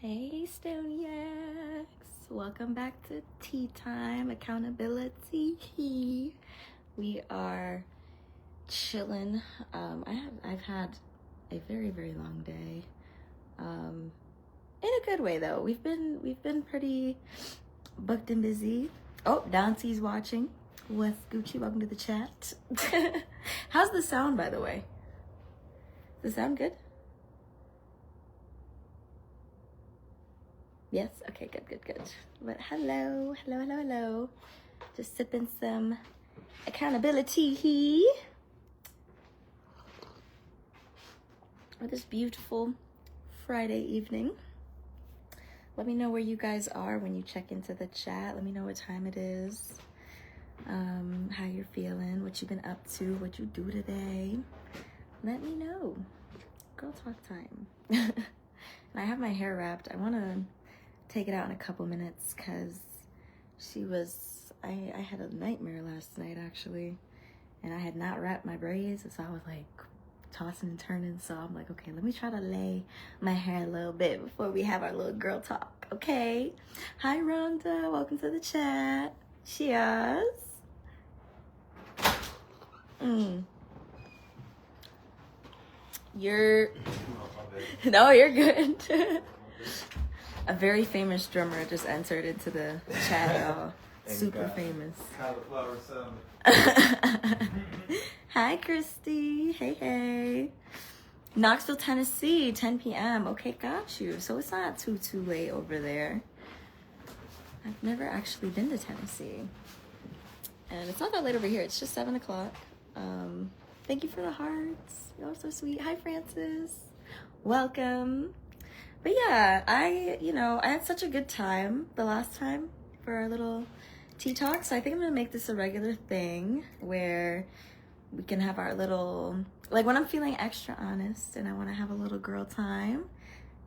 Hey Stoniacs, welcome back to tea time, accountability. We are chilling. I've had a very long day. In a good way though. We've been pretty booked and busy. Oh, Dante's watching. What's Gucci? Welcome to the chat. How's the sound, by the way? Does the sound good? Yes? Okay, good. But hello. Just sipping some accountability on this beautiful Friday evening. Let me know where you guys are when you check into the chat. Let me know what time it is, how you're feeling, what you've been up to, what you do today. Let me know. Girl talk time. And I have my hair wrapped. I want to take it out in a couple minutes because I had a nightmare last night actually, and I had not wrapped my braids, so I was like tossing and turning. So I'm like, okay, let me try to lay my hair a little bit before we have our little girl talk. Okay. Hi Rhonda, welcome to the chat. Cheers. You're good. A very famous drummer just entered into the chat, y'all. Super famous. Cauliflower salad. Hi, Christy. Hey. Knoxville, Tennessee, 10 p.m. Okay, got you. So it's not too late over there. I've never actually been to Tennessee. And it's not that late over here. It's just 7 o'clock. Thank you for the hearts. Y'all are so sweet. Hi, Francis. Welcome. But yeah, I had such a good time the last time for our little tea talk. So I think I'm going to make this a regular thing where we can have our little, like when I'm feeling extra honest and I want to have a little girl time,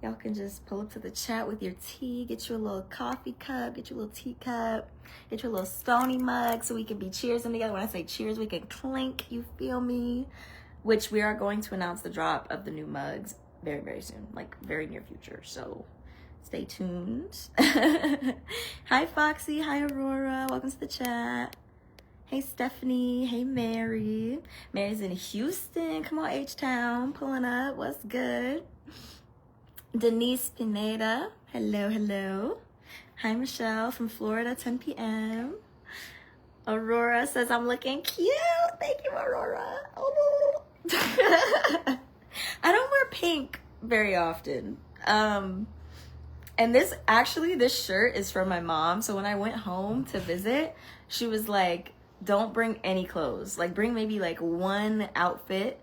y'all can just pull up to the chat with your tea, get you a little coffee cup, get you a little teacup, get you a little Stonii mug so we can be cheersing together. When I say cheers, we can clink, you feel me? Which we are going to announce the drop of the new mugs very soon, like very near future, so stay tuned. Hi Foxy, hi Aurora, welcome to the chat. Hey Stephanie, hey Mary. Mary's in Houston, come on H-Town, pulling up, what's good? Denise Pineda, hello. Hi Michelle from Florida, 10 p.m. Aurora says I'm looking cute. Thank you, Aurora. Oh. I don't wear pink very often. And this shirt is from my mom. So when I went home to visit, she was like, don't bring any clothes. Like bring maybe like one outfit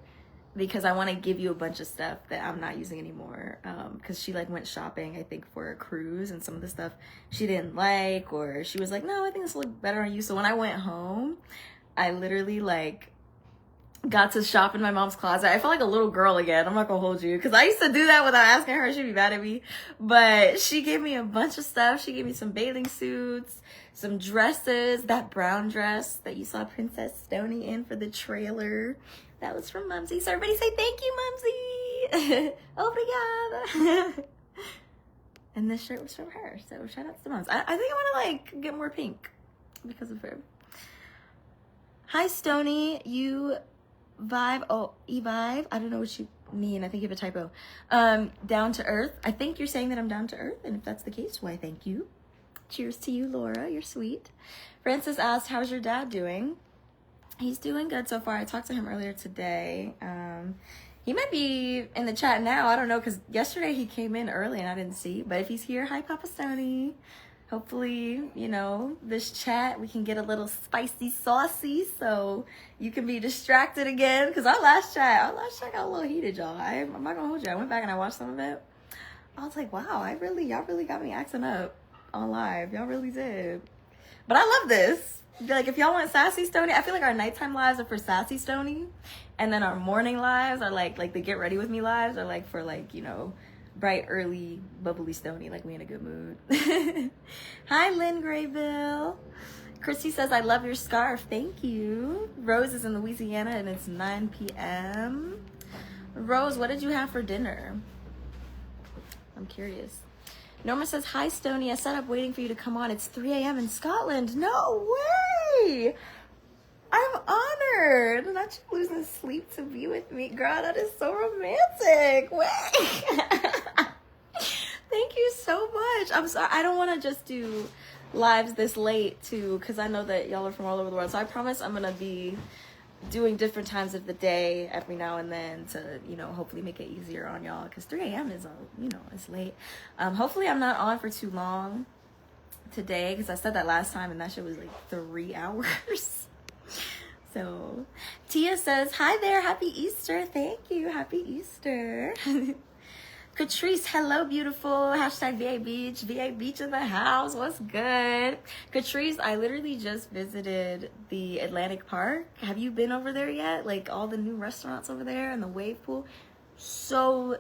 because I want to give you a bunch of stuff that I'm not using anymore. Cause she like went shopping, I think for a cruise, and some of the stuff she didn't like, or she was like, no, I think this will look better on you. So when I went home, I literally like got to shop in my mom's closet. I felt like a little girl again. I'm not gonna hold you, because I used to do that without asking her. She'd be mad at me. But she gave me a bunch of stuff. She gave me some bathing suits, some dresses. That brown dress that you saw Princess Stonii in for the trailer, that was from Mumsy. So everybody say thank you, Mumsy. Obrigada. And this shirt was from her. So shout out to Mums. I think I want to like get more pink because of her. Hi Stonii, you vibe, e-vibe, I don't know what you mean. I think you have a typo. Down to earth. I think you're saying that I'm down to earth, and if that's the case, why thank you. Cheers to you, Laura, you're sweet. Francis asked, how's your dad doing? He's doing good so far. I talked to him earlier today. He might be in the chat now, I don't know, because yesterday he came in early and I didn't see, but if he's here, hi Papa Stonii. Hopefully, this chat, we can get a little spicy saucy so you can be distracted again. Because our last chat got a little heated, y'all. I'm not going to hold you. I went back and I watched some of it. I was like, wow, y'all really got me acting up on live. Y'all really did. But I love this. Like, if y'all want sassy Stonii, I feel like our nighttime lives are for sassy Stonii. And then our morning lives are like the get ready with me lives are like for like, bright, early, bubbly Stonii, like we in a good mood. Hi, Lynn Graybill. Christy says, I love your scarf. Thank you. Rose is in Louisiana and it's 9 p.m. Rose, what did you have for dinner? I'm curious. Norma says, hi, Stonii. I sat up waiting for you to come on. It's 3 a.m. in Scotland. No way. I'm honored. Not you losing sleep to be with me. Girl, that is so romantic. Wait. Thank you so much. I'm sorry. I don't want to just do lives this late, too, because I know that y'all are from all over the world. So I promise I'm going to be doing different times of the day every now and then to, you know, hopefully make it easier on y'all, because 3 a.m. is, you know, it's late. Hopefully I'm not on for too long today, because I said that last time and that shit was like 3 hours. So Tia says, hi there, happy Easter. Thank you, happy Easter. Catrice, hello, beautiful. Hashtag VA Beach. VA Beach in the house. What's good? Catrice, I literally just visited the Atlantic Park. Have you been over there yet? Like all the new restaurants over there and the wave pool. So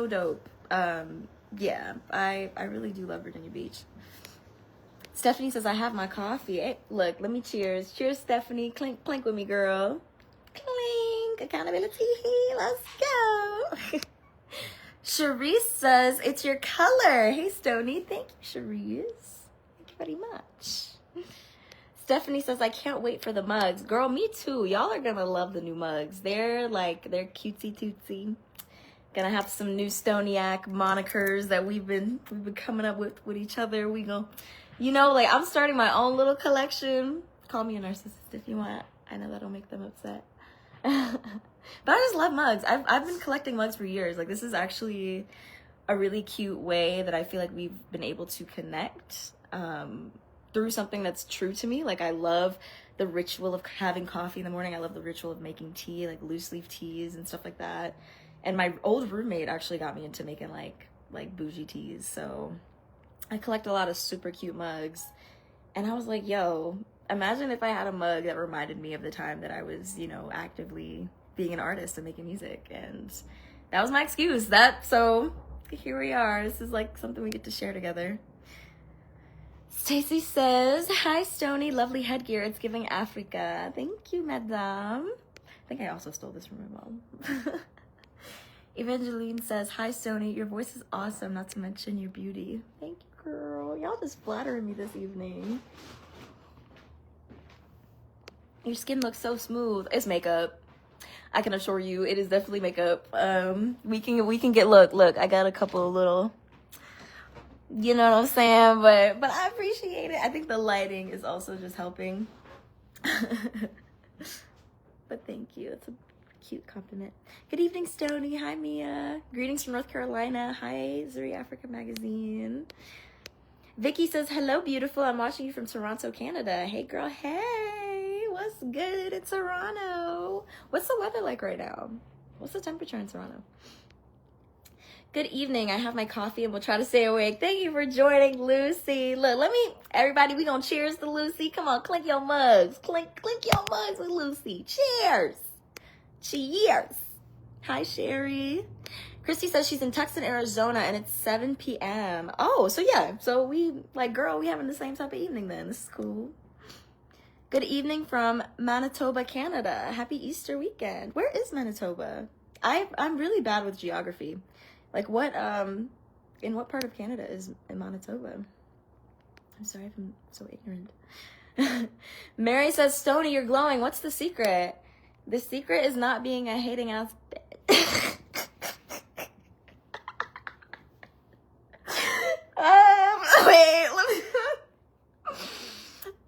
dope. Yeah, I really do love Virginia Beach. Stephanie says, I have my coffee. Hey, look, let me cheers. Cheers, Stephanie. Clink, clink with me, girl. Clink. Accountability. Let's go. Charisse says, it's your color. Hey, Stonii. Thank you, Charisse. Thank you very much. Stephanie says, I can't wait for the mugs. Girl, me too. Y'all are going to love the new mugs. They're cutesy tootsy. Gonna have some new Stoniac monikers that we've been coming up with each other. We go, you know, like I'm starting my own little collection. Call me a narcissist if you want. I know that'll make them upset. But I just love mugs. I've been collecting mugs for years. Like, this is actually a really cute way that I feel like we've been able to connect through something that's true to me. Like, I love the ritual of having coffee in the morning. I love the ritual of making tea, like loose leaf teas and stuff like that. And my old roommate actually got me into making like bougie teas. So I collect a lot of super cute mugs. And I was like, yo, imagine if I had a mug that reminded me of the time that I was, you know, actively being an artist and making music. And that was my excuse. So here we are. This is like something we get to share together. Stacy says, hi, Stonii. Lovely headgear. It's giving Africa. Thank you, madame. I think I also stole this from my mom. Evangeline says, hi, Stonii. Your voice is awesome, not to mention your beauty. Thank you, girl. Y'all just flattering me this evening. Your skin looks so smooth. It's makeup. I can assure you, it is definitely makeup. We can get, look, I got a couple of little, you know what I'm saying? But I appreciate it. I think the lighting is also just helping. But thank you. It's a cute compliment. Good evening, Stonii. Hi, Mia. Greetings from North Carolina. Hi, Zuri Africa Magazine. Vicky says, hello, beautiful. I'm watching you from Toronto, Canada. Hey, girl. Hey, what's good in Toronto? What's the weather like right now? What's the temperature in Toronto? Good evening. I have my coffee and we'll try to stay awake. Thank you for joining, Lucy. Look, everybody, we gonna cheers to Lucy. Come on, clink your mugs. Clink your mugs with Lucy. Cheers. Cheers. Hi, Sherry. Christy says she's in Tucson, Arizona, and it's 7 p.m. Oh, so yeah. So we having the same type of evening then. This is cool. Good evening from Manitoba, Canada. Happy Easter weekend. Where is Manitoba? I'm really bad with geography. Like in what part of Canada is in Manitoba? I'm sorry if I'm so ignorant. Mary says, Stonii, you're glowing. What's the secret? The secret is not being a hating ass bitch.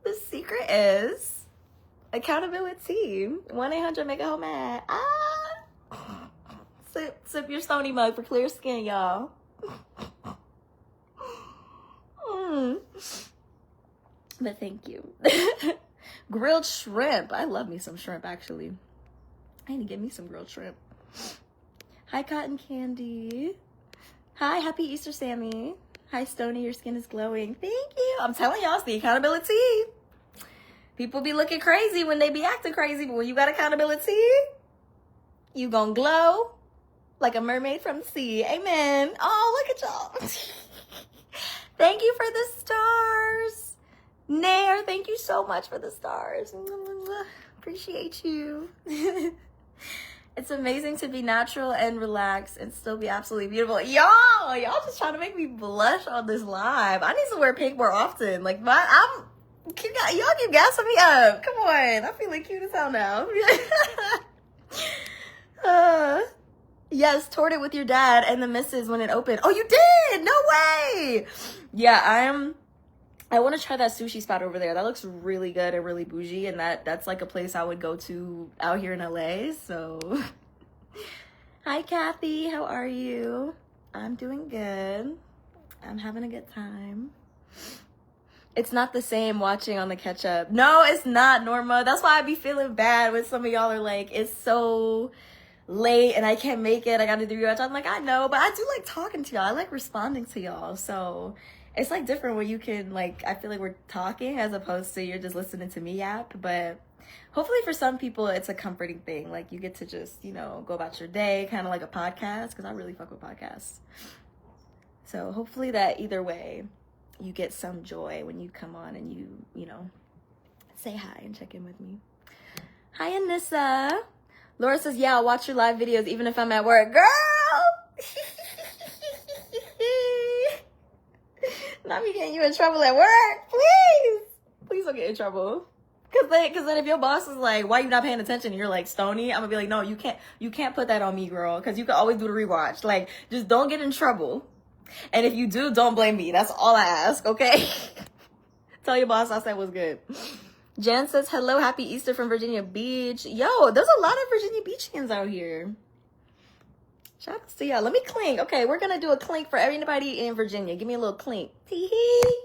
The secret is accountability. 1-800 make a home mad. Sip your Stonii mug for clear skin, y'all. But thank you. Grilled shrimp. I love me some shrimp, actually. I need to get me some grilled shrimp. Hi, Cotton Candy. Hi, happy Easter, Sammy. Hi, Stonii, your skin is glowing. Thank you. I'm telling y'all, it's the accountability. People be looking crazy when they be acting crazy, but when you got accountability, you gonna glow like a mermaid from the sea. Amen. Oh, look at y'all. Thank you for the stars. Nair, thank you so much for the stars. Appreciate you. It's amazing to be natural and relaxed and still be absolutely beautiful. Y'all just trying to make me blush on this live. I need to wear pink more often. Like, y'all keep gassing me up. Come on. I'm feeling cute as hell now. Yes, toured it with your dad and the missus when it opened. Oh, you did? No way. Yeah, I want to try that sushi spot over there. That looks really good and really bougie, and that's like a place I would go to out here in LA. So hi Kathy, how are you? I'm doing good. I'm having a good time. It's not the same watching on the catch up. No, it's not, Norma. That's why I be feeling bad when some of y'all are like, it's so late and I can't make it. I gotta do rewatch. I'm like, I know, but I do like talking to y'all. I like responding to y'all. So it's like different when you can, like, I feel like we're talking as opposed to you're just listening to me yap. But hopefully for some people it's a comforting thing. Like you get to just, you know, go about your day, kind of like a podcast, because I really fuck with podcasts. So hopefully that either way you get some joy when you come on and you know, say hi and check in with me. Hi Anissa. Laura says, yeah, I'll watch your live videos even if I'm at work. Girl! Not me getting you in trouble at work. Please don't get in trouble. Cause then if your boss is like, why you not paying attention? And you're like, Stonii, I'm gonna be like, no, you can't put that on me, girl. Cause you can always do the rewatch. Like, just don't get in trouble. And if you do, don't blame me. That's all I ask, okay? Tell your boss I said was good. Jen says, hello, happy Easter from Virginia Beach. Yo, there's a lot of Virginia Beachians out here. Shout out to y'all. Let me clink. Okay, we're gonna do a clink for everybody in Virginia. Give me a little clink. Tee-hee.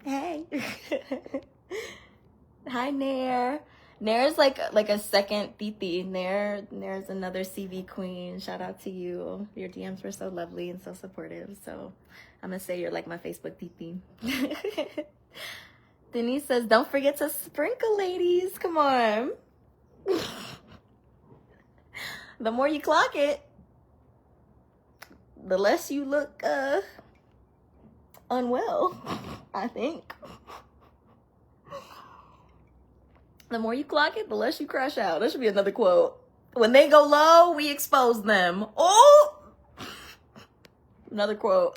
Hey. Hi, Nair. Nair's like a second Titi. Nair's another CV queen. Shout out to you. Your DMs were so lovely and so supportive. So I'm gonna say you're like my Facebook Titi. Denise says, don't forget to sprinkle, ladies. Come on. The more you clock it, the less you look unwell, I think. The more you clock it, the less you crash out. That should be another quote. When they go low, we expose them. Oh! Another quote.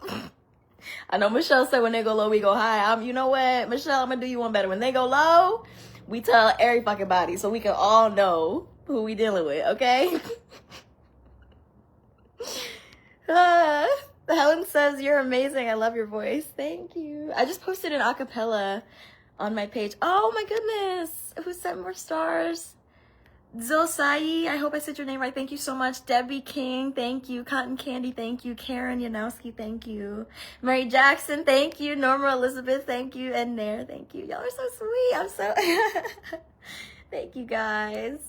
I know Michelle said when they go low, we go high. You know what, Michelle, I'm gonna do you one better. When they go low, we tell every fucking body so we can all know who we dealing with, okay? Helen says, you're amazing. I love your voice. Thank you. I just posted an acapella on my page. Oh my goodness. Who sent more stars? Zosai, I hope I said your name right. Thank you so much. Debbie King, thank you. Cotton Candy, thank you. Karen Yanowski, thank you. Mary Jackson, thank you. Norma Elizabeth, thank you. And Nair, thank you. Y'all are so sweet. I'm so... Thank you, guys.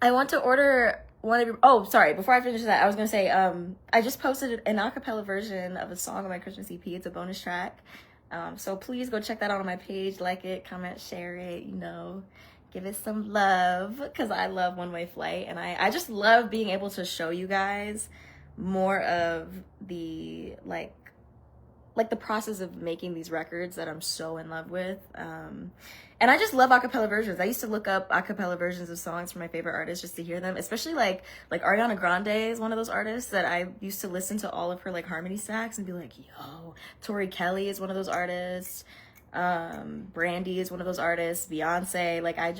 I want to order one of your... Oh, sorry. Before I finish that, I was going to say, I just posted an acapella version of a song on my Christmas EP. It's a bonus track. So please go check that out on my page. Like it, comment, share it, you know. Give it some love, because I love One Way Flight, and I just love being able to show you guys more of the like the process of making these records that I'm so in love with. And I just love acapella versions. I used to look up acapella versions of songs from my favorite artists just to hear them, especially like Ariana Grande is one of those artists that I used to listen to all of her like harmony stacks and be like, yo. Tori Kelly is one of those artists. Brandy is one of those artists. Beyonce, like I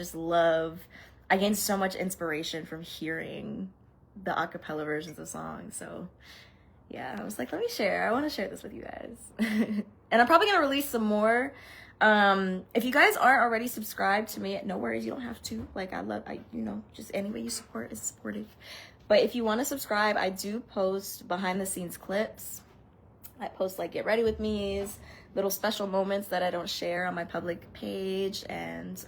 gained so much inspiration from hearing the acapella versions of songs. So yeah, I was like, let me share. I want to share this with you guys. And I'm probably gonna release some more. If you guys aren't already subscribed to me, no worries, you don't have to. Like just any way you support is supportive. But if you want to subscribe, I do post behind the scenes clips. I post like get ready with me's, little special moments that I don't share on my public page, and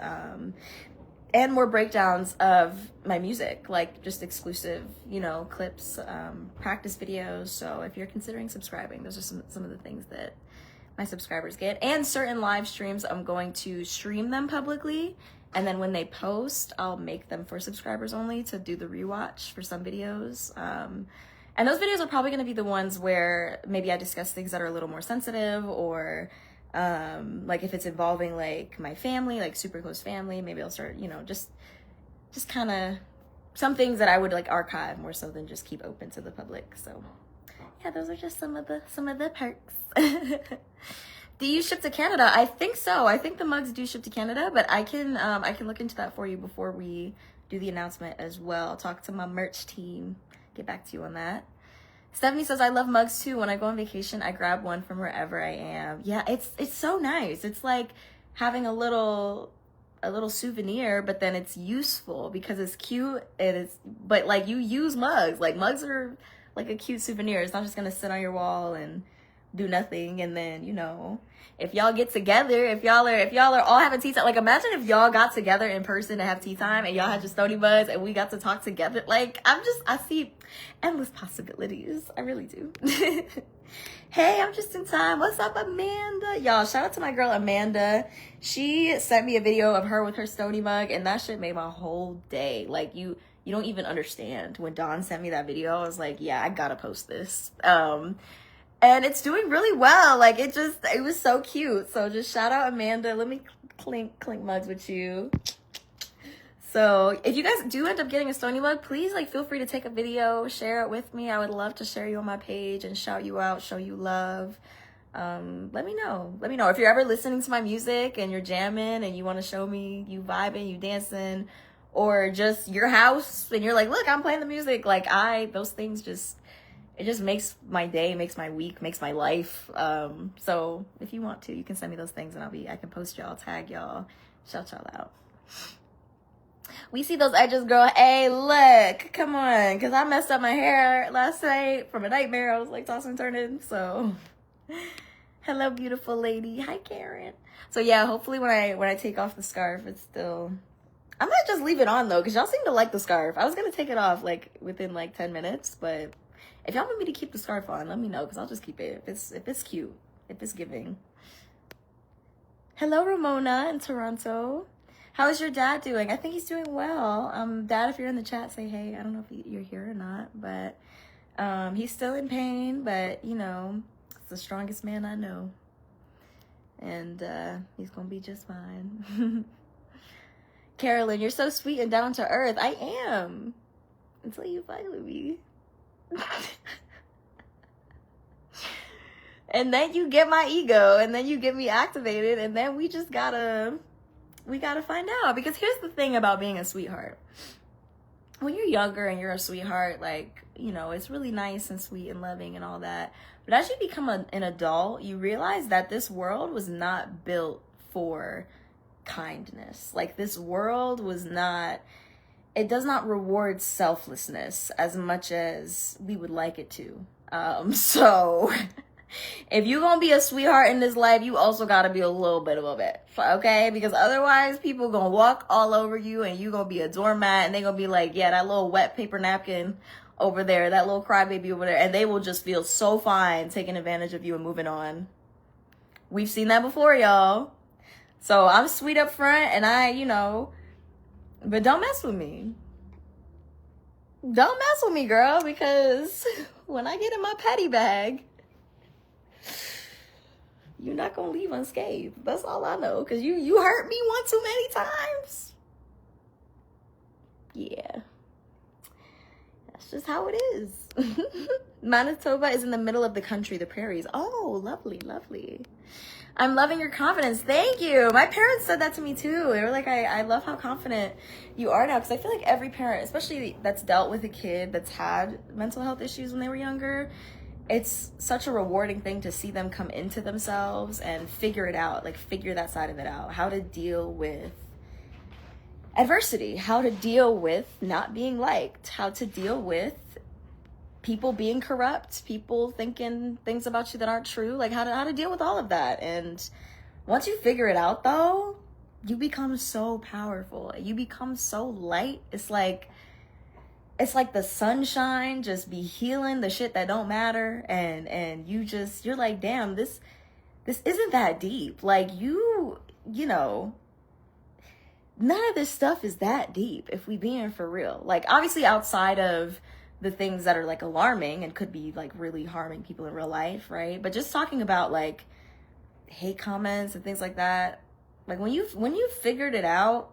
more breakdowns of my music, like just exclusive, clips, practice videos. So if you're considering subscribing, those are some of the things that my subscribers get. And certain live streams, I'm going to stream them publicly, and then when they post, I'll make them for subscribers only to do the rewatch for some videos. And those videos are probably going to be the ones where maybe I discuss things that are a little more sensitive, or like if it's involving like my family, like super close family, maybe I'll start, just kind of some things that I would like archive more so than just keep open to the public. So yeah, those are just some of the perks. Do you ship to Canada? I think so. I think the mugs do ship to Canada, but I can look into that for you before we do the announcement as well. Talk to my merch team. Get back to you on that. Stephanie says, I love mugs too. When I go on vacation, I grab one from wherever I am. Yeah, it's so nice. It's like having a little souvenir, but then it's useful because it's cute and but like you use mugs. Like mugs are like a cute souvenir. It's not just gonna sit on your wall and do nothing. And then, you know, if y'all get together, if y'all are all having tea time, like imagine if y'all got together in person to have tea time and y'all had your Stonii buds and we got to talk together. Like I see endless possibilities. I really do. Hey, I'm just in time. What's up, Amanda? Y'all, shout out to my girl Amanda. She sent me a video of her with her Stonii mug and that shit made my whole day. Like you don't even understand. When Dawn sent me that video, I was like, yeah, I gotta post this. And it's doing really well. Like it was so cute. So just shout out Amanda. Let me clink mugs with you. So if you guys do end up getting a Stonii mug, please like feel free to take a video, share it with me. I would love to share you on my page and shout you out, show you love. Let me know. Let me know if you're ever listening to my music and you're jamming and you want to show me you vibing, you dancing, or just your house and you're like, look, I'm playing the music. Like those things it just makes my day, makes my week, makes my life. So if you want to, you can send me those things and I can post y'all, tag y'all, shout y'all out. We see those edges, girl. Hey, look, come on. Because I messed up my hair last night from a nightmare. I was like tossing and turning. So hello, beautiful lady. Hi, Karen. So yeah, hopefully when I take off the scarf, it's still... I might just leave it on though, because y'all seem to like the scarf. I was going to take it off like within like 10 minutes, but... If y'all want me to keep the scarf on, let me know, because I'll just keep it if it's cute, if it's giving. Hello, Ramona in Toronto. How is your dad doing? I think he's doing well. Dad, if you're in the chat, say hey. I don't know if you're here or not, but he's still in pain, but, you know, it's the strongest man I know. And he's going to be just fine. Carolyn, you're so sweet and down to earth. I am. Until you fight with me. And then you get my ego and then you get me activated and then we gotta find out. Because here's the thing about being a sweetheart. When you're younger and you're a sweetheart, like, you know, it's really nice and sweet and loving and all that. But as you become an adult, you realize that this world was not built for kindness. Like this world it does not reward selflessness as much as we would like it to. So if you're gonna be a sweetheart in this life, you also gotta be a little bit of a bitch, okay? Because otherwise people gonna walk all over you and you gonna be a doormat and they gonna be like, yeah, that little wet paper napkin over there, that little crybaby over there, and they will just feel so fine taking advantage of you and moving on. We've seen that before, y'all. So I'm sweet up front and but don't mess with me. Don't mess with me, girl, because when I get in my patty bag, you're not going to leave unscathed. That's all I know, because you hurt me one too many times. Yeah. That's just how it is. Manitoba is in the middle of the country, the prairies. Oh, lovely, lovely. I'm loving your confidence. Thank you. My parents said that to me too. They were like, I love how confident you are now. Because I feel like every parent, especially that's dealt with a kid that's had mental health issues when they were younger, it's such a rewarding thing to see them come into themselves and figure it out, like figure that side of it out. How to deal with adversity, how to deal with not being liked, how to deal with people being corrupt, people thinking things about you that aren't true, like how to deal with all of that. And once you figure it out though, you become so powerful. You become so light. It's like the sunshine just be healing the shit that don't matter. And you're like, damn, this isn't that deep. Like you know, none of this stuff is that deep if we being for real. Like obviously outside of the things that are like alarming and could be like really harming people in real life, right? But just talking about like hate comments and things like that, like when you figured it out,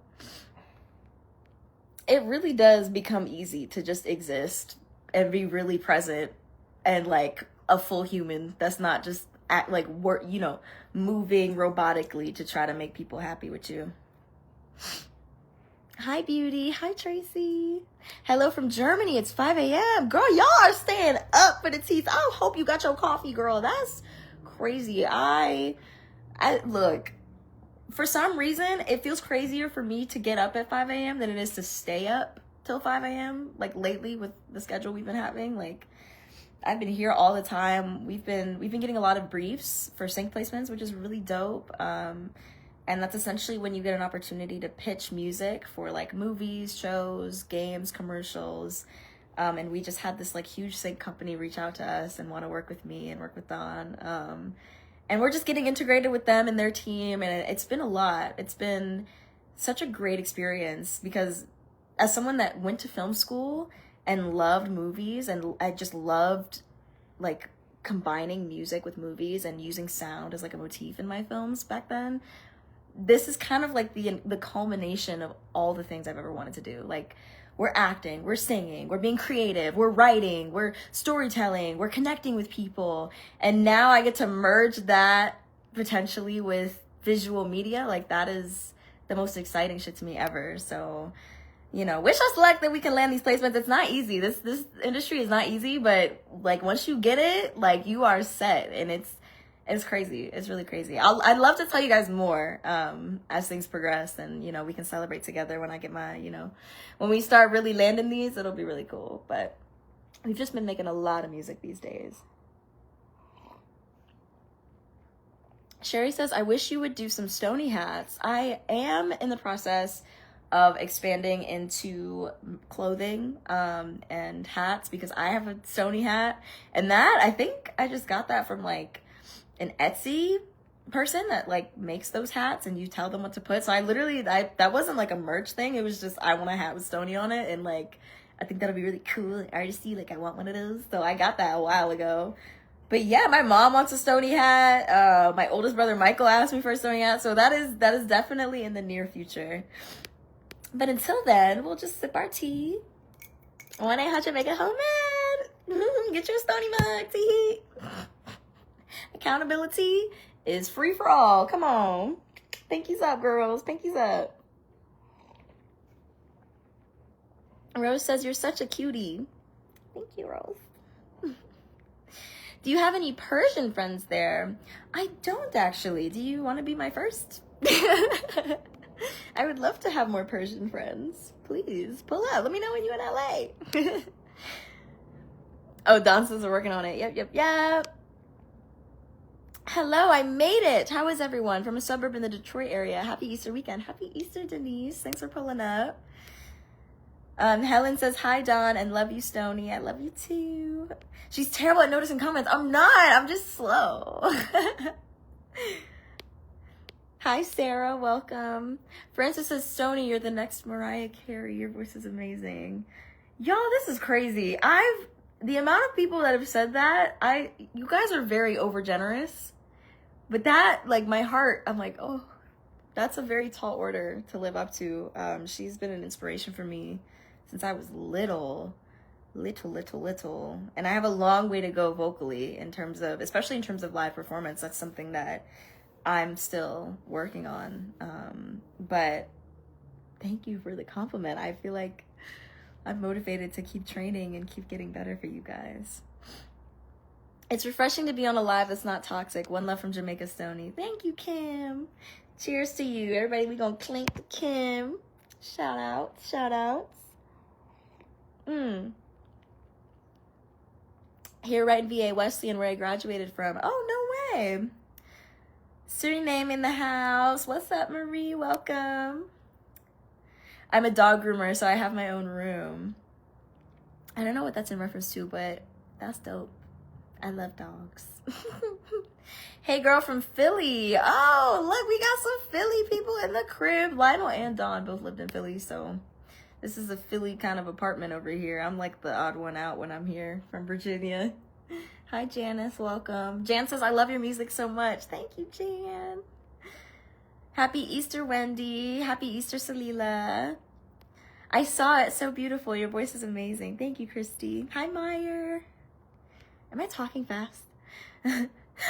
it really does become easy to just exist and be really present and like a full human that's not just act like work, you know, moving robotically to try to make people happy with you. Hi, Beauty. Hi, Tracy. Hello from Germany. It's 5 a.m. Girl, y'all are staying up for the teeth. I hope you got your coffee, girl. That's crazy. I look, for some reason, it feels crazier for me to get up at 5 a.m. than it is to stay up till 5 a.m. Like lately with the schedule we've been having, like I've been here all the time. We've been getting a lot of briefs for sync placements, which is really dope. And that's essentially when you get an opportunity to pitch music for like movies, shows, games, commercials. And we just had this like huge sync company reach out to us and want to work with me and work with Don. And we're just getting integrated with them and their team. And it's been a lot. It's been such a great experience because as someone that went to film school and loved movies, and I just loved like combining music with movies and using sound as like a motif in my films back then, this is kind of like the culmination of all the things I've ever wanted to do. Like, we're acting, we're singing, we're being creative, we're writing, we're storytelling, we're connecting with people. And now I get to merge that potentially with visual media. Like, that is the most exciting shit to me ever. So, you know, wish us luck that we can land these placements. It's not easy. This industry is not easy, but like once you get it, like you are set, and it's crazy. It's really crazy. I'd love to tell you guys more as things progress, and you know, we can celebrate together when I get my, you know, when we start really landing these, it'll be really cool. But we've just been making a lot of music these days. Sherry says, I wish you would do some Stonii hats. I am in the process of expanding into clothing and hats, because I have a Stonii hat, and that I think I just got that from like an Etsy person that like makes those hats, and you tell them what to put. So I that wasn't like a merch thing. It was just, I want a hat with Stonii on it, and like I think that'll be really cool and artisty. Like I want one of those. So I got that a while ago. But yeah, my mom wants a Stonii hat. My oldest brother Michael asked me for a Stonii hat. So that is definitely in the near future. But until then, we'll just sip our tea. 1-800 make it homemade. Get your Stonii mug, tea. Accountability is free for all. Come on. Pinkies up, girls. Pinkies up. Rose says, you're such a cutie. Thank you, Rose. Do you have any Persian friends there? I don't actually. Do you want to be my first? I would love to have more Persian friends. Please, pull up. Let me know when you're in LA. Oh, Don says we're working on it. Yep. Hello, I made it. How is everyone? From a suburb in the Detroit area. Happy Easter weekend. Happy Easter, Denise. Thanks for pulling up. Helen says, hi, Don, and love you, Stonii. I love you, too. She's terrible at noticing comments. I'm not. I'm just slow. Hi, Sarah. Welcome. Francis says, Stonii, you're the next Mariah Carey. Your voice is amazing. Y'all, this is crazy. The amount of people that have said that, you guys are very overgenerous. But that, like, my heart, I'm like, oh, that's a very tall order to live up to. She's been an inspiration for me since I was little. And I have a long way to go vocally especially in terms of live performance. That's something that I'm still working on. But thank you for the compliment. I feel like I'm motivated to keep training and keep getting better for you guys. It's refreshing to be on a live that's not toxic. One love from Jamaica, Stonii. Thank you, Kim. Cheers to you. Everybody, we gonna clink to Kim. Shout outs. Here right in VA Wesleyan, where I graduated from. Oh, no way. Suriname in the house. What's up, Marie? Welcome. I'm a dog groomer, so I have my own room. I don't know what that's in reference to, but that's dope. I love dogs. Hey, girl from Philly. Oh, look, we got some Philly people in the crib. Lionel and Dawn both lived in Philly, so this is a Philly kind of apartment over here. I'm like the odd one out when I'm here from Virginia. Hi, Janice. Welcome. Jan says, I love your music so much. Thank you, Jan. Happy Easter, Wendy. Happy Easter, Salila. I saw it. So beautiful. Your voice is amazing. Thank you, Christy. Hi, Meyer. Am I talking fast?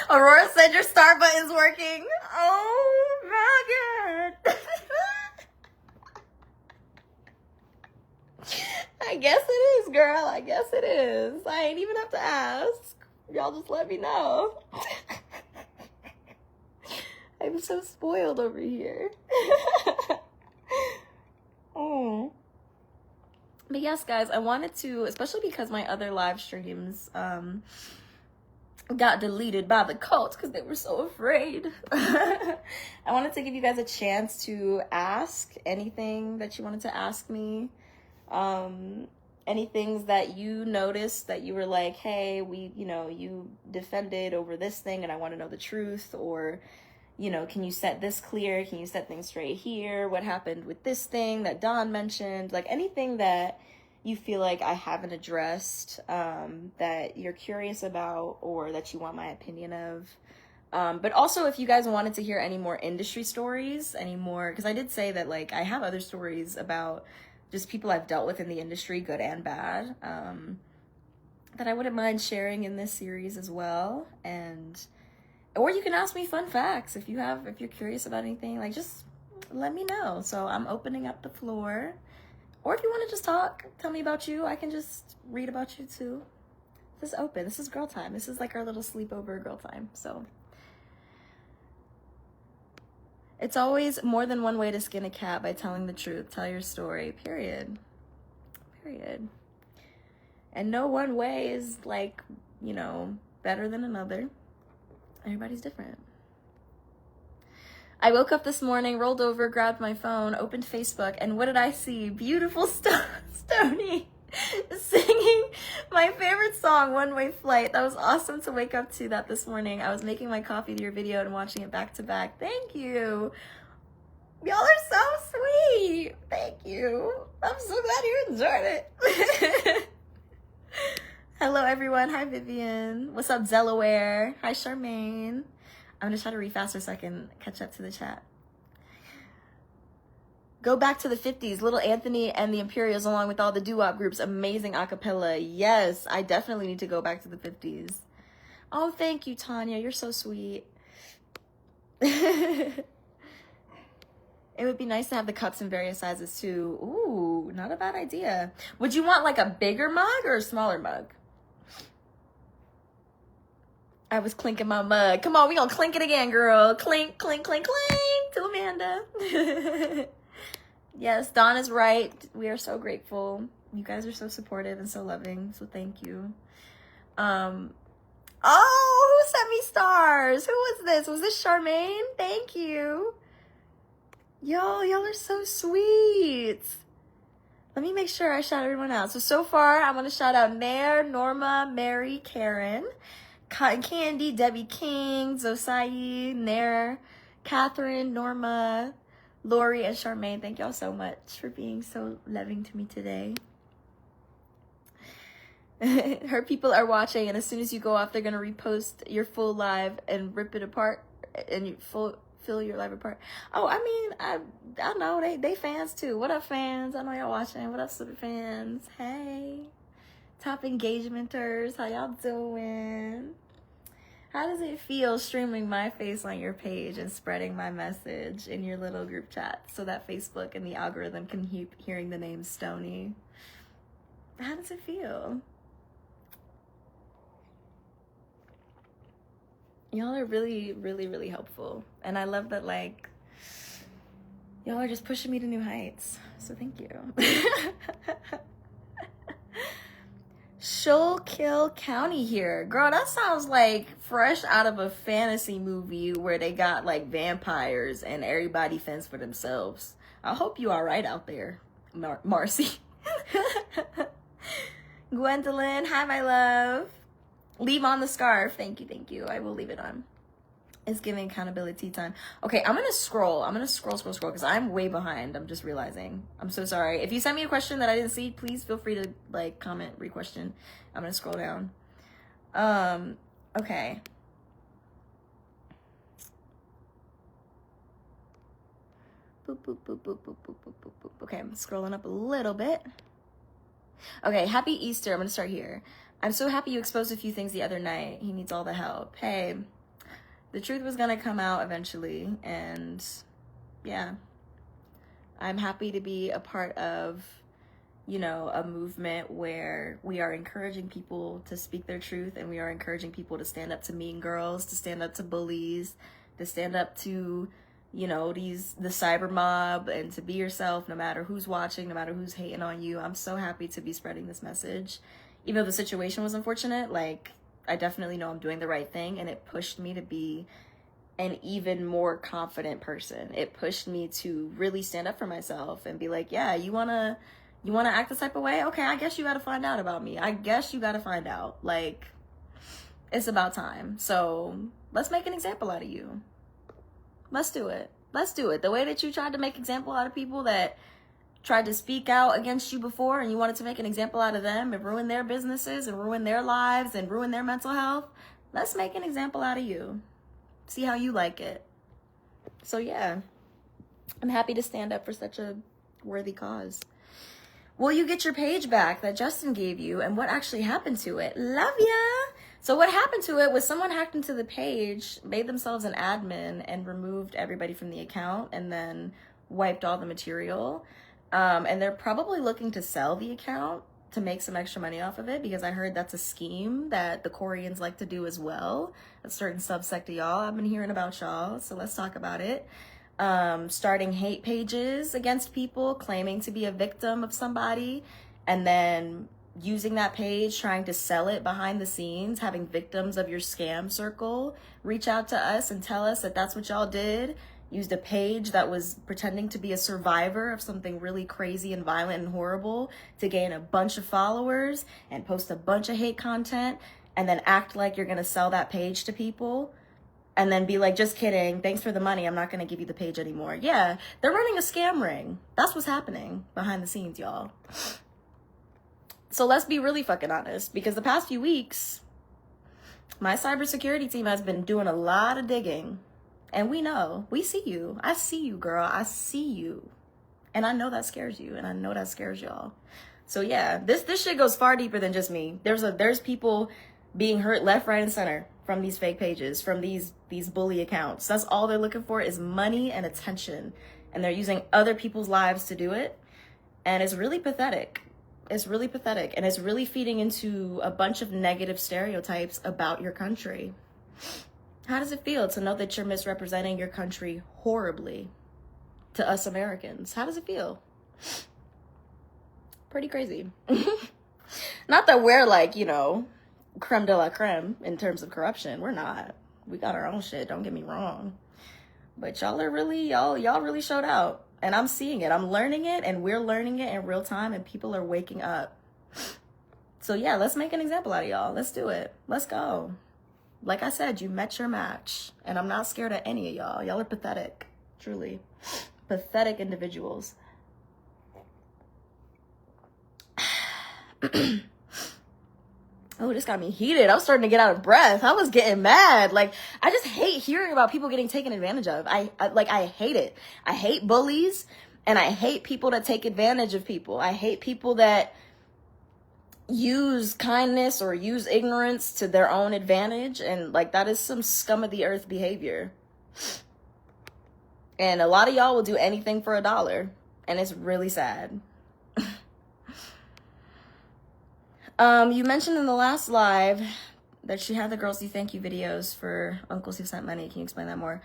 Aurora said your star button's working. Oh my god. I guess it is, girl. I guess it is. I ain't even have to ask. Y'all just let me know. I'm so spoiled over here. Oh. But yes, guys, I wanted to, especially because my other live streams got deleted by the cult because they were so afraid. I wanted to give you guys a chance to ask anything that you wanted to ask me. Any things that you noticed that you were like, hey, you defended over this thing and I want to know the truth, or, can you set this clear? Can you set things straight here? What happened with this thing that Don mentioned? Like anything that you feel like I haven't addressed, that you're curious about or that you want my opinion of. But also if you guys wanted to hear any more industry stories, because I did say that like I have other stories about just people I've dealt with in the industry, good and bad, that I wouldn't mind sharing in this series as well. Or you can ask me fun facts if you're curious about anything, like just let me know. So I'm opening up the floor. Or if you want to just talk, tell me about you, I can just read about you too. This is open. This is girl time. This is like our little sleepover girl time. So it's always more than one way to skin a cat by telling the truth. Tell your story, period. And no one way is like, better than another. Everybody's different. I woke up this morning, rolled over, grabbed my phone, opened Facebook, and what did I see? Beautiful Stonii singing my favorite song, One Way Flight. That was awesome to wake up to that this morning. I was making my coffee to your video and watching it back to back. Thank you. Y'all are so sweet. Thank you. I'm so glad you enjoyed it. Hello, everyone. Hi, Vivian. What's up, Delaware? Hi, Charmaine. I'm going to try to read faster so I can catch up to the chat. Go back to the 50s. Little Anthony and the Imperials along with all the doo-wop groups. Amazing acapella. Yes, I definitely need to go back to the 50s. Oh, thank you, Tanya. You're so sweet. It would be nice to have the cups in various sizes too. Ooh, not a bad idea. Would you want like a bigger mug or a smaller mug? I was clinking my mug. Come on, we gonna clink it again, girl. Clink, clink, clink, clink to Amanda. Yes, Dawn is right. We are so grateful. You guys are so supportive and so loving, so thank you. Oh, who sent me stars? Who was this? Was this Charmaine? Thank you. Y'all are so sweet. Let me make sure I shout everyone out. So far, I'm going to shout out Nair, Norma, Mary, Karen, Cotton Candy, Debbie King, Zosai, Nair, Catherine, Norma, Lori, and Charmaine. Thank y'all so much for being so loving to me today. Her people are watching, and as soon as you go off, they're going to repost your full live and rip it apart and you fill your live apart. Oh, I mean, I know they fans too. What up, fans? I know y'all watching. What up, super fans? Hey, top engagementers, how y'all doing? How does it feel streaming my face on your page and spreading my message in your little group chat so that Facebook and the algorithm can keep hearing the name Stonii? How does it feel? Y'all are really, really, really helpful. And I love that, like, y'all are just pushing me to new heights. So thank you. Schuylkill County here. Girl, that sounds like fresh out of a fantasy movie where they got, like, vampires and everybody fends for themselves. I hope you all right out there, Marcy. Gwendolyn, hi, my love. Leave on the scarf. Thank you. I will leave it on. It's giving accountability time. Okay, I'm gonna scroll because I'm way behind. I'm just realizing. I'm so sorry. If you send me a question that I didn't see, please feel free to like comment, re-question. I'm gonna scroll down. Okay. Boop, boop, boop, boop, boop, boop, boop, boop, boop. Okay, I'm scrolling up a little bit. Okay, happy Easter. I'm gonna start here. I'm so happy you exposed a few things the other night. He needs all the help. Hey, the truth was gonna come out eventually, and yeah, I'm happy to be a part of, you know, a movement where we are encouraging people to speak their truth, and we are encouraging people to stand up to mean girls, to stand up to bullies, to stand up to, you know, the cyber mob, and to be yourself no matter who's watching, no matter who's hating on you. I'm so happy to be spreading this message. Even though the situation was unfortunate, like, I definitely know I'm doing the right thing, and it pushed me to be an even more confident person. It pushed me to really stand up for myself and be like, yeah, you wanna act this type of way? Okay, I guess you gotta find out about me. I guess you gotta find out. Like, it's about time. So let's make an example out of you. Let's do it. Let's do it. The way that you tried to make example out of people that tried to speak out against you before, and you wanted to make an example out of them and ruin their businesses and ruin their lives and ruin their mental health, let's make an example out of you. See how you like it. So yeah, I'm happy to stand up for such a worthy cause. Will you get your page back that Justin gave you, and what actually happened to it? Love ya! So what happened to it was someone hacked into the page, made themselves an admin, and removed everybody from the account, and then wiped all the material. And they're probably looking to sell the account to make some extra money off of it, because I heard that's a scheme that the Koreans like to do as well. A certain subsect of y'all. I've been hearing about y'all, so let's talk about it. Starting hate pages against people, claiming to be a victim of somebody, and then using that page, trying to sell it behind the scenes, having victims of your scam circle reach out to us and tell us that that's what y'all did. Used a page that was pretending to be a survivor of something really crazy and violent and horrible to gain a bunch of followers and post a bunch of hate content, and then act like you're gonna sell that page to people, and then be like, just kidding, thanks for the money, I'm not gonna give you the page anymore. Yeah, they're running a scam ring. That's what's happening behind the scenes, y'all. So let's be really fucking honest, because the past few weeks, my cybersecurity team has been doing a lot of digging. And we know, we see you. I see you, girl. I see you. And I know that scares you, and I know that scares y'all. So yeah, this shit goes far deeper than just me. There's people being hurt left, right, and center from these fake pages, from these bully accounts. That's all they're looking for is money and attention. And they're using other people's lives to do it. And it's really pathetic. It's really pathetic. And it's really feeding into a bunch of negative stereotypes about your country. How does it feel to know that you're misrepresenting your country horribly to us Americans? How does it feel? Pretty crazy. Not that we're like, you know, creme de la creme in terms of corruption. We're not. We got our own shit, don't get me wrong. But y'all really showed out. And I'm seeing it. I'm learning it, and we're learning it in real time, and people are waking up. So yeah, let's make an example out of y'all. Let's do it. Let's go. Like I said, you met your match, and I'm not scared of any of y'all. Y'all are pathetic, truly. Pathetic individuals. Oh, this got me heated. I was starting to get out of breath. I was getting mad. Like, I just hate hearing about people getting taken advantage of. I hate it. I hate bullies, and I hate people that take advantage of people. I hate people that use kindness or use ignorance to their own advantage, and like, that is some scum of the earth behavior. And a lot of y'all will do anything for $1, and it's really sad. You mentioned in the last live that she had the girls do thank you videos for uncles who sent money. Can you explain that more?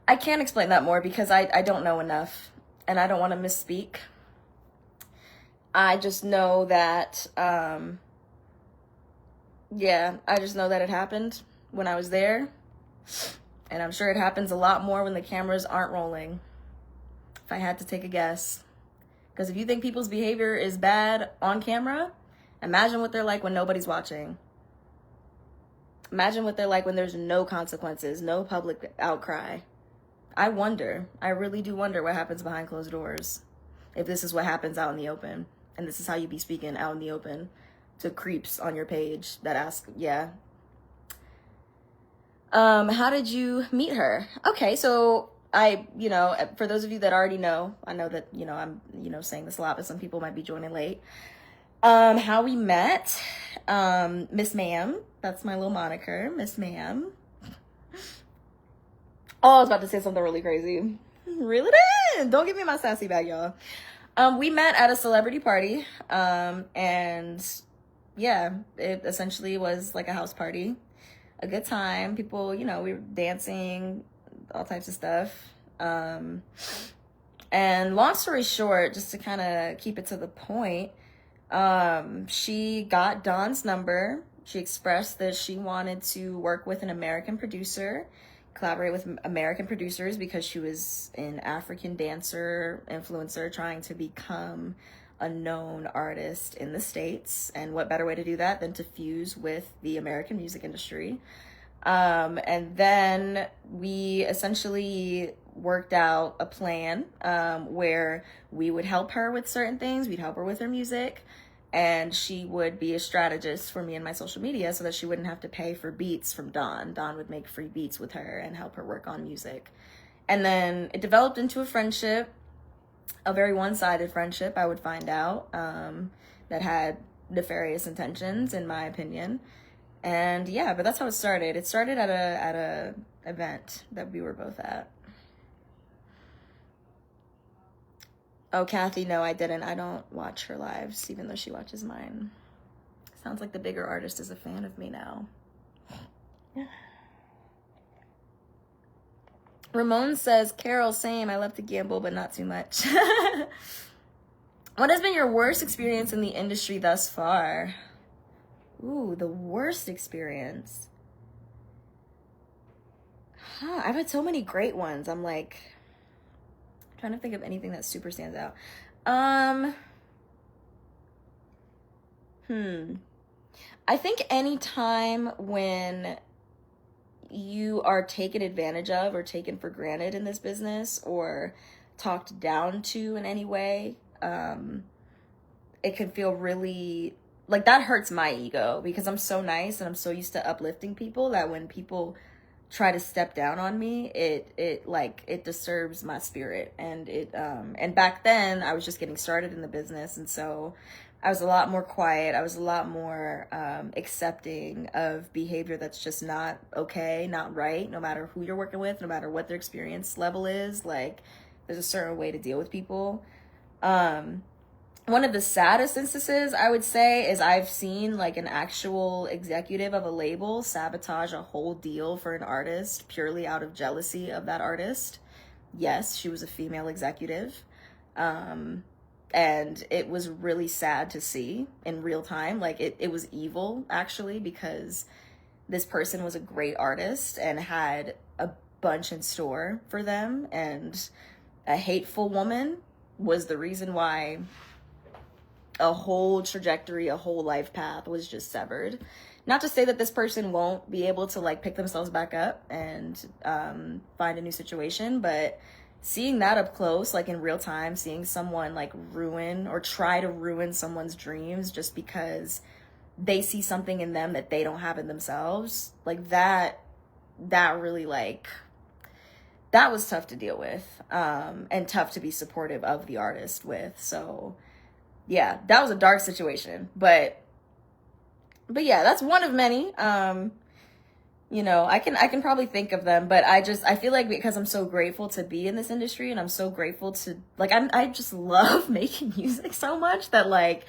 I can't explain that more because I don't know enough, and I don't want to misspeak. I just know that, yeah, I just know that it happened when I was there. And I'm sure it happens a lot more when the cameras aren't rolling, if I had to take a guess. Because if you think people's behavior is bad on camera, imagine what they're like when nobody's watching. Imagine what they're like when there's no consequences, no public outcry. I really do wonder what happens behind closed doors, if this is what happens out in the open. And this is how you be speaking out in the open to creeps on your page that ask, yeah. How did you meet her? Okay, so for those of you that already know, I know that, I'm, saying this a lot, but some people might be joining late. How we met, Miss Ma'am, that's my little moniker, Miss Ma'am. Oh, I was about to say something really crazy. Reel it in. Don't give me my sassy bag, y'all. We met at a celebrity party, and yeah, it essentially was like a house party, a good time. People, we were dancing, all types of stuff. And long story short, just to kind of keep it to the point, she got Don's number. She expressed that she wanted to work with an American producer, collaborate with American producers, because she was an African dancer, influencer, trying to become a known artist in the States. And what better way to do that than to fuse with the American music industry? And then we essentially worked out a plan where we would help her with certain things. We'd help her with her music, and she would be a strategist for me and my social media so that she wouldn't have to pay for beats from Don. Don would make free beats with her and help her work on music. And then it developed into a friendship, a very one-sided friendship, I would find out, that had nefarious intentions, in my opinion. And yeah, but that's how it started. It started at a event that we were both at. Oh, Kathy, no, I didn't. I don't watch her lives, even though she watches mine. Sounds like the bigger artist is a fan of me now. Ramon says, Carol, same. I love to gamble, but not too much. What has been your worst experience in the industry thus far? Ooh, the worst experience. I've had so many great ones. I'm like, trying to think of anything that super stands out. I think any time when you are taken advantage of or taken for granted in this business or talked down to in any way, it can feel really, like, that hurts my ego, because I'm so nice and I'm so used to uplifting people that when people try to step down on me, it disturbs my spirit. And and back then I was just getting started in the business, and so I was a lot more quiet. I was a lot more accepting of behavior that's just not okay, not right, no matter who you're working with, no matter what their experience level is. Like, there's a certain way to deal with people. One of the saddest instances, I would say, is I've seen like an actual executive of a label sabotage a whole deal for an artist purely out of jealousy of that artist. Yes, she was a female executive. And it was really sad to see in real time. Like, it was evil, actually, because this person was a great artist and had a bunch in store for them. And a hateful woman was the reason why a whole trajectory, a whole life path was just severed. Not to say that this person won't be able to like pick themselves back up and find a new situation, but seeing that up close, like in real time, seeing someone like ruin or try to ruin someone's dreams just because they see something in them that they don't have in themselves, like that really, like, that was tough to deal with, and tough to be supportive of the artist with. So yeah, that was a dark situation, but yeah, that's one of many. I can probably think of them, but I feel like because I'm so grateful to be in this industry, and I'm so grateful to, like, I just love making music so much that, like,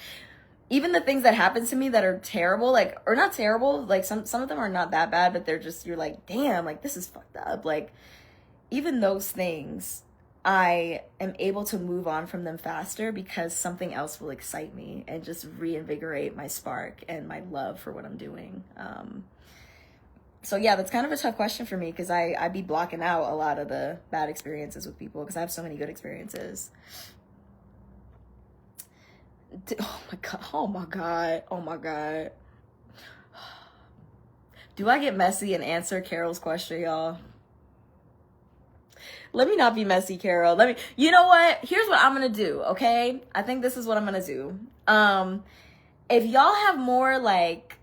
even the things that happen to me that are terrible, like, or not terrible, like some of them are not that bad, but they're just, you're like, damn, like, this is fucked up. Like, even those things, I am able to move on from them faster because something else will excite me and just reinvigorate my spark and my love for what I'm doing. So yeah, that's kind of a tough question for me because I be blocking out a lot of the bad experiences with people because I have so many good experiences. Oh my God. Do I get messy and answer Carol's question, y'all? Let me not be messy, Carol. You know what? Here's what I'm going to do, okay? I think this is what I'm going to do. If y'all have more, like,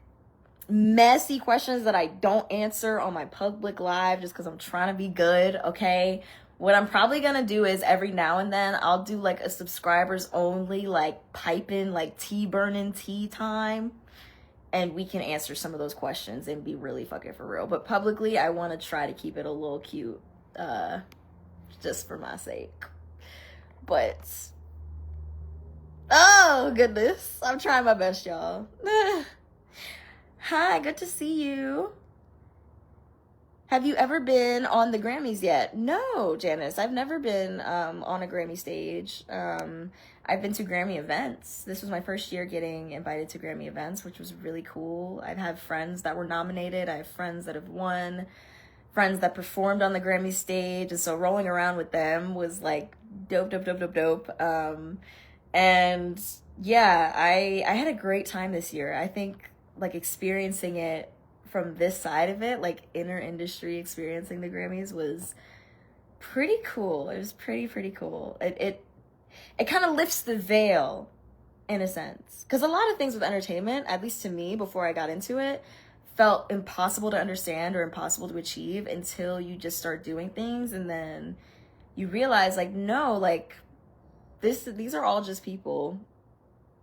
messy questions that I don't answer on my public live just because I'm trying to be good, okay? what I'm probably gonna do is every now and then I'll do like a subscribers only, like piping, like tea burning tea time. And we can answer some of those questions and be really fucking for real. But publicly, I want to try to keep it a little cute, just for my sake. But, oh goodness, I'm trying my best, y'all. Hi, good to see you. Have you ever been on the Grammys yet? No, Janice, I've never been on a Grammy stage. I've been to Grammy events. This was my first year getting invited to Grammy events, which was really cool. I've had friends that were nominated. I have friends that have won, friends that performed on the Grammy stage. And so rolling around with them was like dope. And yeah, I had a great time this year. I think like experiencing it from this side of it, like inner industry experiencing the Grammys was pretty cool. It was pretty cool. It kind of lifts the veil in a sense. Because a lot of things with entertainment, at least to me, before I got into it, felt impossible to understand or impossible to achieve until you just start doing things. And then you realize, like, no, like, these are all just people.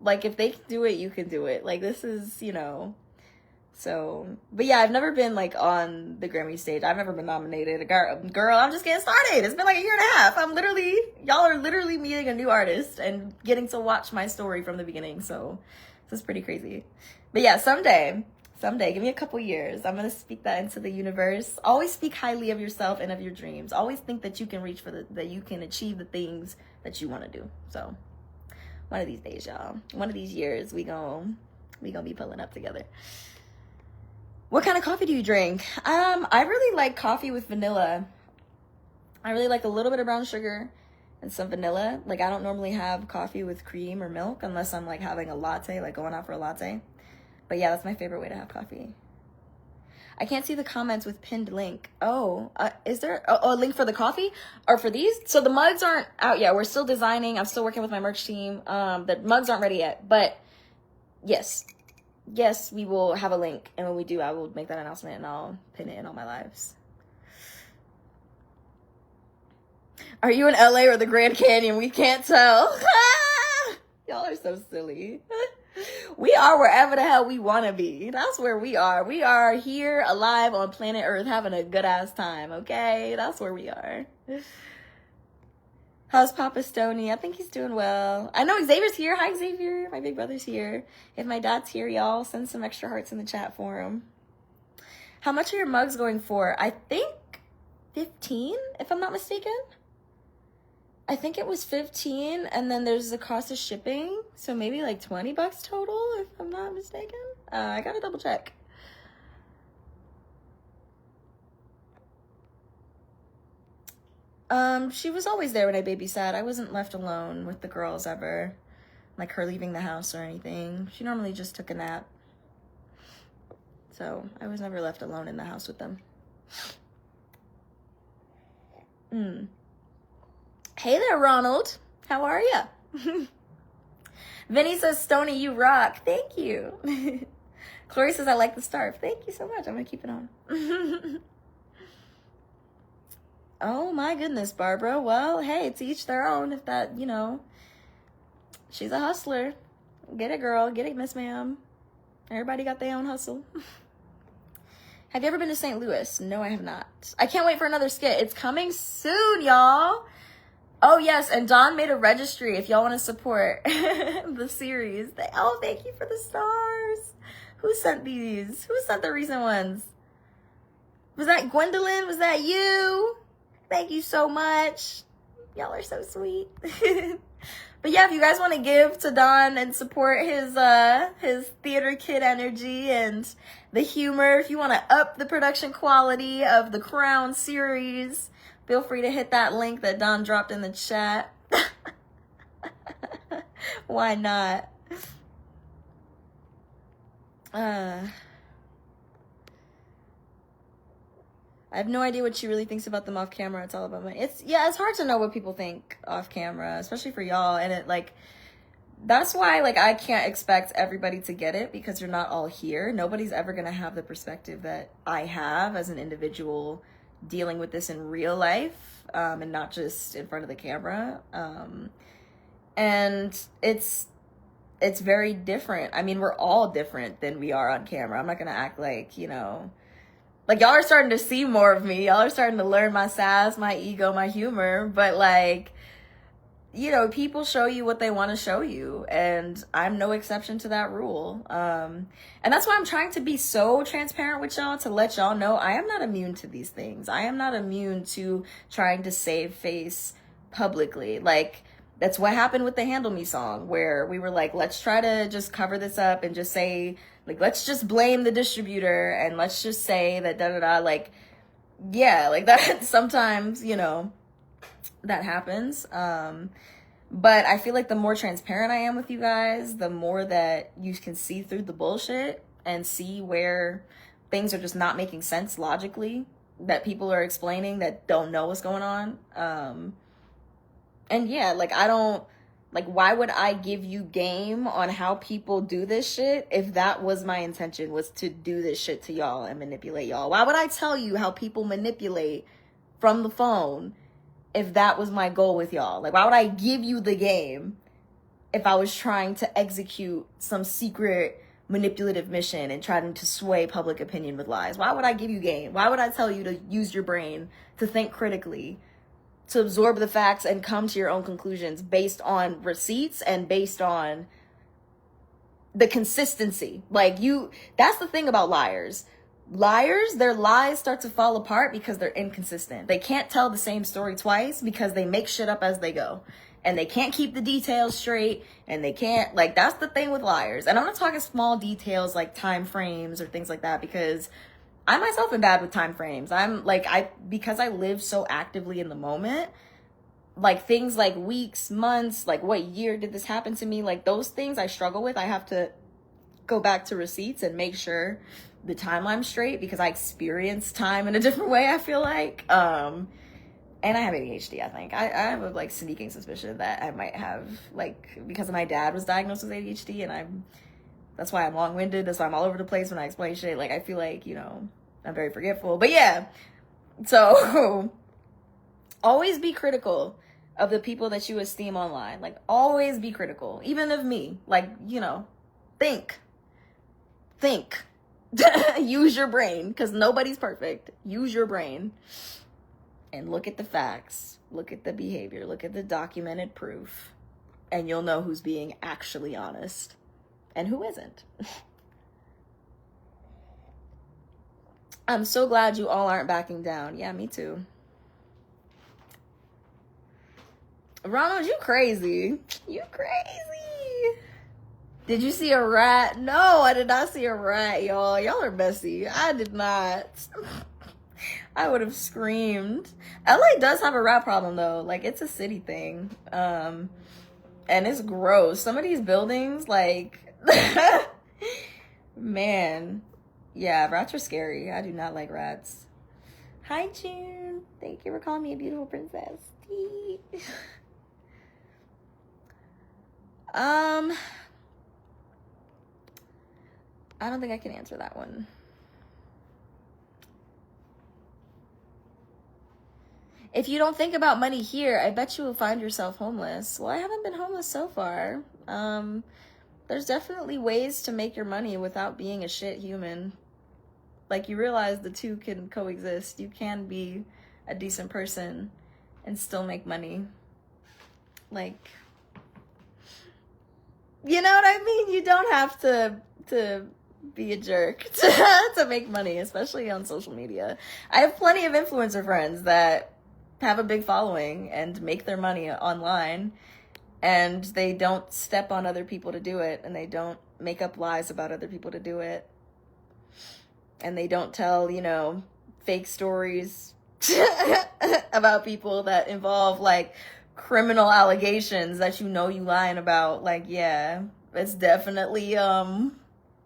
Like, if they can do it, you can do it. Like, this is, you know... So, but yeah, I've never been like on the Grammy stage. I've never been nominated. Girl, I'm just getting started. It's been like a year and a half. Y'all are literally meeting a new artist and getting to watch my story from the beginning. So this is pretty crazy. But yeah, someday, give me a couple years. I'm going to speak that into the universe. Always speak highly of yourself and of your dreams. Always think that you can reach that you can achieve the things that you want to do. So one of these days, y'all, one of these years, we gonna be pulling up together. What kind of coffee do you drink? I really like coffee with vanilla. I really like a little bit of brown sugar and some vanilla. Like, I don't normally have coffee with cream or milk unless I'm like having a latte, like going out for a latte. But yeah, that's my favorite way to have coffee. I can't see the comments with pinned link. Is there a link for the coffee or for these? So the mugs aren't out yet. We're still designing. I'm still working with my merch team. The mugs aren't ready yet, but yes, we will have a link, and when we do, I will make that announcement and I'll pin it in all my lives. Are you in LA or the Grand Canyon? We can't tell. Y'all are so silly. We are wherever the hell we want to be. That's where we are. We are here alive on planet Earth having a good ass time, okay? That's where we are. How's Papa Stonii? I think he's doing well. I know Xavier's here. Hi, Xavier. My big brother's here. If my dad's here, y'all, send some extra hearts in the chat for him. How much are your mugs going for? I think 15, if I'm not mistaken. I think it was 15, and then there's the cost of shipping. So maybe like $20 total, if I'm not mistaken. I gotta double check. She was always there when I babysat. I wasn't left alone with the girls ever. Like her leaving the house or anything. She normally just took a nap. So I was never left alone in the house with them. Hey there, Ronald. How are ya? Vinny says, Stonii, you rock. Thank you. Chloe says, I like the scarf. Thank you so much. I'm gonna keep it on. Oh my goodness, Barbara. Well, hey, to each their own. If that, you know, she's a hustler. Get it, girl. Get it, Miss Ma'am. Everybody got their own hustle. Have you ever been to St. Louis? No, I have not. I can't wait for another skit. It's coming soon, y'all. Oh, yes, and Dawn made a registry if y'all want to support the series. Thank you for the stars. Who sent these? Who sent the recent ones? Was that Gwendolyn? Was that you? Thank you so much. Y'all are so sweet. But yeah, if you guys want to give to Don and support his theater kid energy and the humor, if you want to up the production quality of the Crown series, feel free to hit that link that Don dropped in the chat. Why not? I have no idea what she really thinks about them off camera. It's all about it's hard to know what people think off camera, especially for y'all. And that's why, like, I can't expect everybody to get it because you're not all here. Nobody's ever going to have the perspective that I have as an individual dealing with this in real life, and not just in front of the camera. And it's very different. I mean, we're all different than we are on camera. I'm not gonna act like, you know, like y'all are starting to see more of me. Y'all are starting to learn my sass, my ego, my humor. But like, you know, people show you what they want to show you, and I'm no exception to that rule. And that's why I'm trying to be so transparent with y'all, to let y'all know I am not immune to these things. I am not immune to trying to save face publicly. Like, that's what happened with the Handle Me song, where we were like, let's try to just cover this up and just say, like, let's just blame the distributor, and let's just say that da-da-da, like, yeah, like that. Sometimes, you know, that happens. But I feel like the more transparent I am with you guys, the more that you can see through the bullshit and see where things are just not making sense logically, that people are explaining that don't know what's going on. And yeah, like, I don't, like, why would I give you game on how people do this shit if that was my intention, was to do this shit to y'all and manipulate y'all? Why would I tell you how people manipulate from the phone if that was my goal with y'all? Like, why would I give you the game if I was trying to execute some secret manipulative mission and trying to sway public opinion with lies? Why would I give you game? Why would I tell you to use your brain, to think critically, to absorb the facts and come to your own conclusions based on receipts and based on the consistency? Like, that's the thing about liars. Liars, their lies start to fall apart because they're inconsistent. They can't tell the same story twice because they make shit up as they go. And they can't keep the details straight, and they can't, like, that's the thing with liars. And I'm not talking small details like time frames or things like that, because I myself am bad with time frames. I'm like, because I live so actively in the moment, like, things like weeks, months, like, what year did this happen to me? Like, those things I struggle with. I have to go back to receipts and make sure the timeline's straight, because I experience time in a different way, I feel like. And I have ADHD, I think. I have a, like, sneaking suspicion that I might have, like, because my dad was diagnosed with ADHD, and that's why I'm long-winded. That's why I'm all over the place when I explain shit. Like, I feel like, you know, I'm very forgetful. But yeah, so always be critical of the people that you esteem online. Like, always be critical, even of me. Like, you know, think. Use your brain, because nobody's perfect. Use your brain and look at the facts, look at the behavior, look at the documented proof, and you'll know who's being actually honest and who isn't. I'm so glad you all aren't backing down. Yeah, me too. Ronald, you crazy. You crazy. Did you see a rat? No, I did not see a rat, y'all. Y'all are messy. I did not. I would have screamed. LA does have a rat problem, though. Like, it's a city thing. And it's gross. Some of these buildings, like, man. Yeah, rats are scary. I do not like rats. Hi, June. Thank you for calling me a beautiful princess. I don't think I can answer that one. If you don't think about money here, I bet you will find yourself homeless. Well, I haven't been homeless so far. There's definitely ways to make your money without being a shit human. Like, you realize the two can coexist. You can be a decent person and still make money. Like, you know what I mean? You don't have to be a jerk to make money, especially on social media. I have plenty of influencer friends that have a big following and make their money online, and they don't step on other people to do it, and they don't make up lies about other people to do it, and they don't tell, you know, fake stories about people that involve, like, criminal allegations that you know you lying about. Like, yeah, it's definitely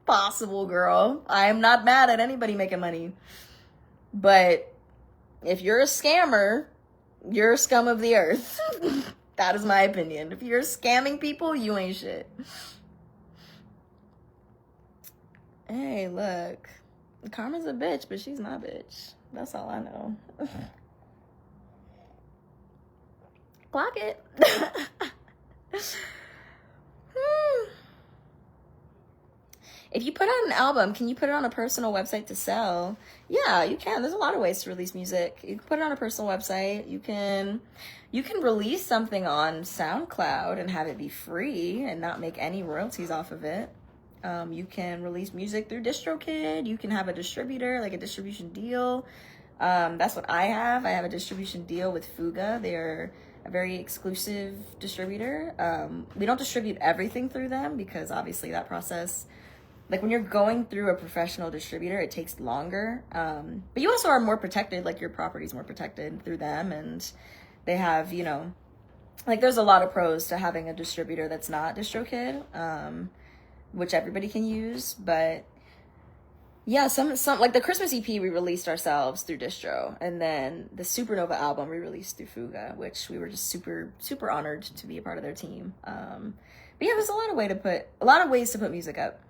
possible, girl. I am not mad at anybody making money, but if you're a scammer, you're a scum of the earth. That is my opinion. If you're scamming people, you ain't shit. Hey, look, Karma's a bitch, but she's my bitch. That's all I know. Clock it. If you put out an album, can you put it on a personal website to sell? Yeah, you can. There's a lot of ways to release music. You can put it on a personal website. You can release something on SoundCloud and have it be free and not make any royalties off of it. You can release music through DistroKid. You can have a distributor, like a distribution deal. That's what I have. I have a distribution deal with Fuga. They're a very exclusive distributor. We don't distribute everything through them because obviously that process, like when you're going through a professional distributor, it takes longer. But you also are more protected, like your property's more protected through them. And they have, you know, like there's a lot of pros to having a distributor that's not DistroKid, which everybody can use. But yeah, some like the Christmas EP we released ourselves through Distro, and then the Supernova album we released through Fuga, which we were just super honored to be a part of their team. But yeah, there's a lot of ways to put music up.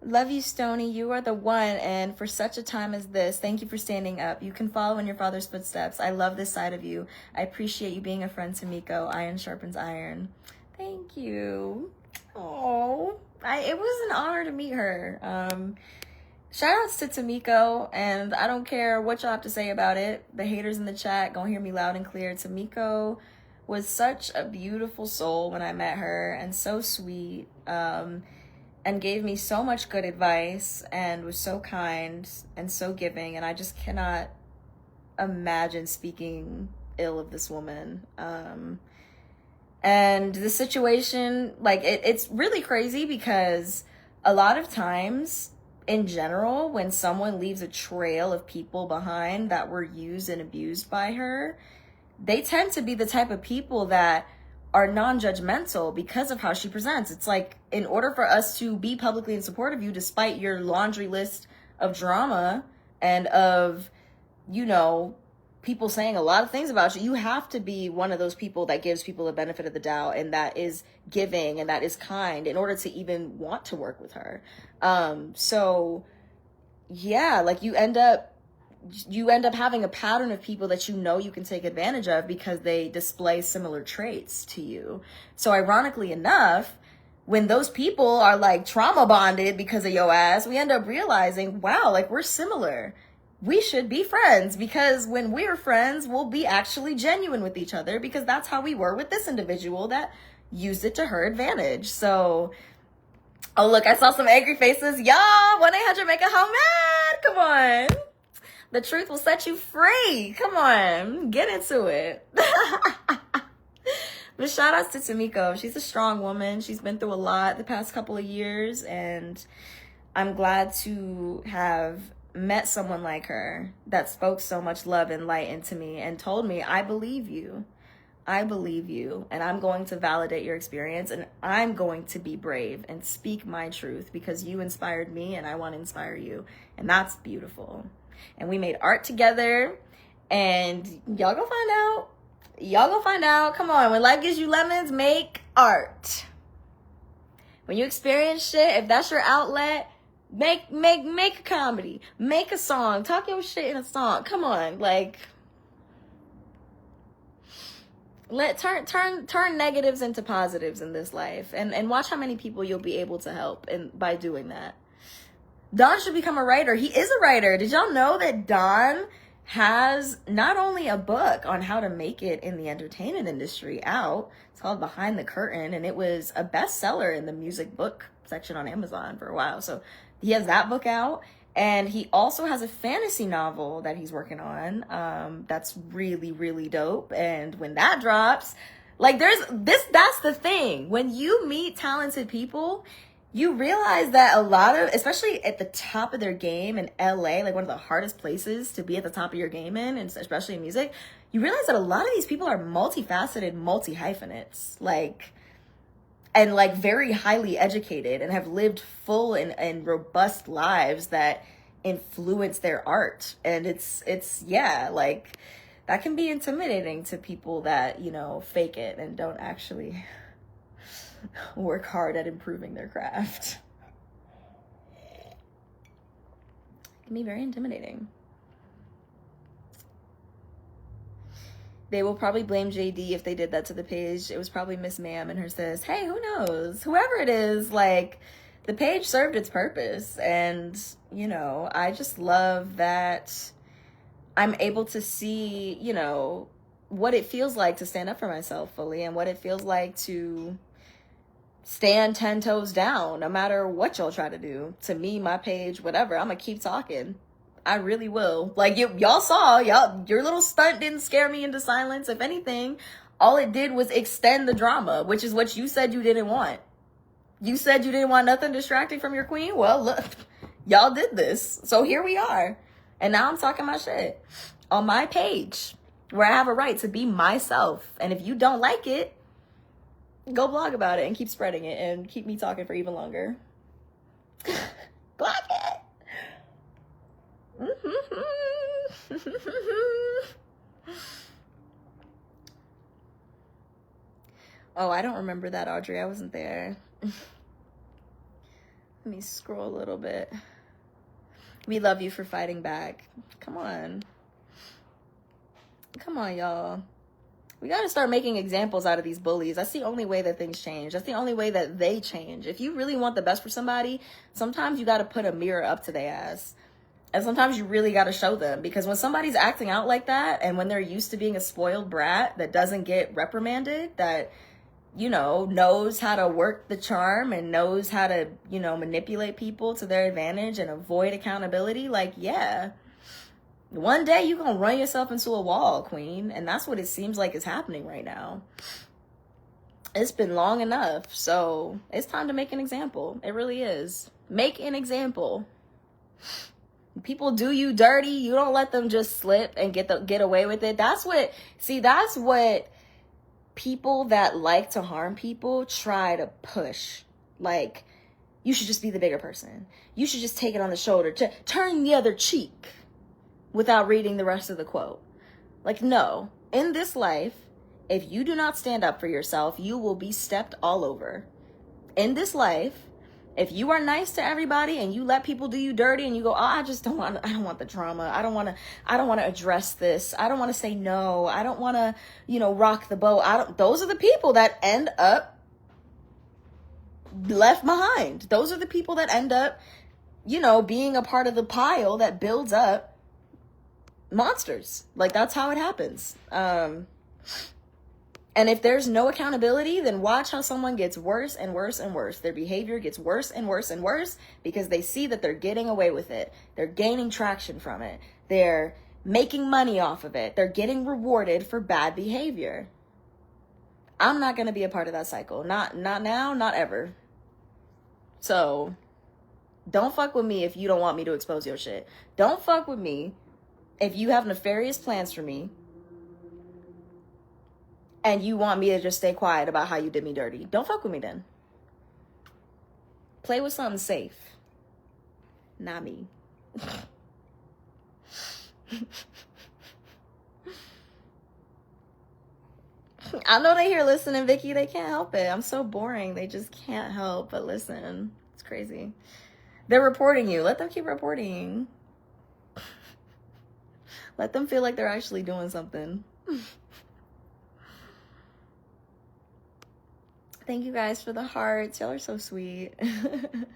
Love you, Stonii. You are the one, and for such a time as this, thank you for standing up. You can follow in your father's footsteps. I love this side of you. I appreciate you being a friend to Miko. Iron sharpens iron. Thank you. Oh, it was an honor to meet her. Shout outs to Tamiko, and I don't care what y'all have to say about it. The haters in the chat gonna hear me loud and clear. Tamiko was such a beautiful soul when I met her, and so sweet. And gave me so much good advice and was so kind and so giving. And I just cannot imagine speaking ill of this woman. And the situation, like, it's really crazy because a lot of times in general, when someone leaves a trail of people behind that were used and abused by her, they tend to be the type of people that are non-judgmental because of how she presents. It's like, in order for us to be publicly in support of you, despite your laundry list of drama and of, you know, people saying a lot of things about you, you have to be one of those people that gives people the benefit of the doubt and that is giving and that is kind in order to even want to work with her. So yeah, like you end up having a pattern of people that you know you can take advantage of because they display similar traits to you. So ironically enough, when those people are like trauma bonded because of your ass, we end up realizing, wow, like we're similar. We should be friends, because when we're friends, we'll be actually genuine with each other, because that's how we were with this individual that used it to her advantage. So, oh look, I saw some angry faces. Y'all, 1-800 make it home mad. Come on. The truth will set you free. Come on, get into it. But shout outs to Tamiko. She's a strong woman. She's been through a lot the past couple of years, and I'm glad to have met someone like her that spoke so much love and light into me and told me, I believe you. I believe you, and I'm going to validate your experience, and I'm going to be brave and speak my truth because you inspired me and I want to inspire you. And that's beautiful. And we made art together, and y'all go find out. Y'all go find out. Come on, when life gives you lemons, make art. When you experience shit, if that's your outlet, make a comedy, make a song, talk your shit in a song. Come on, like, turn negatives into positives in this life, and watch how many people you'll be able to help and by doing that. Don should become a writer. He is a writer. Did y'all know that Don has not only a book on how to make it in the entertainment industry out, it's called Behind the Curtain, and it was a bestseller in the music book section on Amazon for a while. So he has that book out, and he also has a fantasy novel that he's working on that's really, really dope. And when that drops, like, that's the thing. When you meet talented people, you realize that a lot of, especially at the top of their game in LA, like one of the hardest places to be at the top of your game in, and especially in music, you realize that a lot of these people are multifaceted, multi-hyphenates, and very highly educated and have lived full and robust lives that influence their art. And it's yeah, like, that can be intimidating to people that, you know, fake it and don't actually work hard at improving their craft. can be very intimidating. They will probably blame JD if they did that to the page. It was probably Miss Ma'am and her sis. Hey, who knows? Whoever it is, like, the page served its purpose. And, you know, I just love that I'm able to see, you know, what it feels like to stand up for myself fully and what it feels like to stand 10 toes down, no matter what y'all try to do to me, my page, whatever. I'm gonna keep talking. I really will. Like, y'all saw, your little stunt didn't scare me into silence. If anything, all it did was extend the drama, which is what you said you didn't want. You said you didn't want nothing distracting from your queen. Well, look, y'all did this. So here we are. And now I'm talking my shit on my page where I have a right to be myself. And if you don't like it, go blog about it and keep spreading it and keep me talking for even longer. Block it. Oh, I don't remember that, Audrey. I wasn't there. Let me scroll a little bit. We love you for fighting back. Come on. Come on, y'all. We got to start making examples out of these bullies. That's the only way that things change. That's the only way that they change. If you really want the best for somebody, sometimes you got to put a mirror up to their ass. And sometimes you really got to show them, because when somebody's acting out like that and when they're used to being a spoiled brat that doesn't get reprimanded, that, you know, knows how to work the charm and knows how to, you know, manipulate people to their advantage and avoid accountability, like, yeah, one day you're going to run yourself into a wall, queen. And that's what it seems like is happening right now. It's been long enough. So it's time to make an example. It really is. Make an example. People do you dirty. You don't let them just slip and get away with it. That's what people that like to harm people try to push. Like, you should just be the bigger person. You should just take it on the shoulder to turn the other cheek without reading the rest of the quote. Like, no. In this life, if you do not stand up for yourself, you will be stepped all over. In this life, if you are nice to everybody and you let people do you dirty and you go, oh, I don't want the drama. I don't want to address this. I don't want to say no. I don't want to, you know, rock the boat. Those are the people that end up left behind. Those are the people that end up, you know, being a part of the pile that builds up monsters. Like, that's how it happens. And if there's no accountability, then watch how someone gets worse and worse and worse. Their behavior gets worse and worse and worse because they see that they're getting away with it. They're gaining traction from it. They're making money off of it. They're getting rewarded for bad behavior. I'm not going to be a part of that cycle. Not now, not ever. So don't fuck with me if you don't want me to expose your shit. Don't fuck with me if you have nefarious plans for me and you want me to just stay quiet about how you did me dirty. Don't fuck with me then. Play with something safe. Not me. I know they here listening, Vicky. They can't help it. I'm so boring. They just can't help but listen. It's crazy. They're reporting you. Let them keep reporting. Let them feel like they're actually doing something. Thank you guys for the hearts. Y'all are so sweet. Do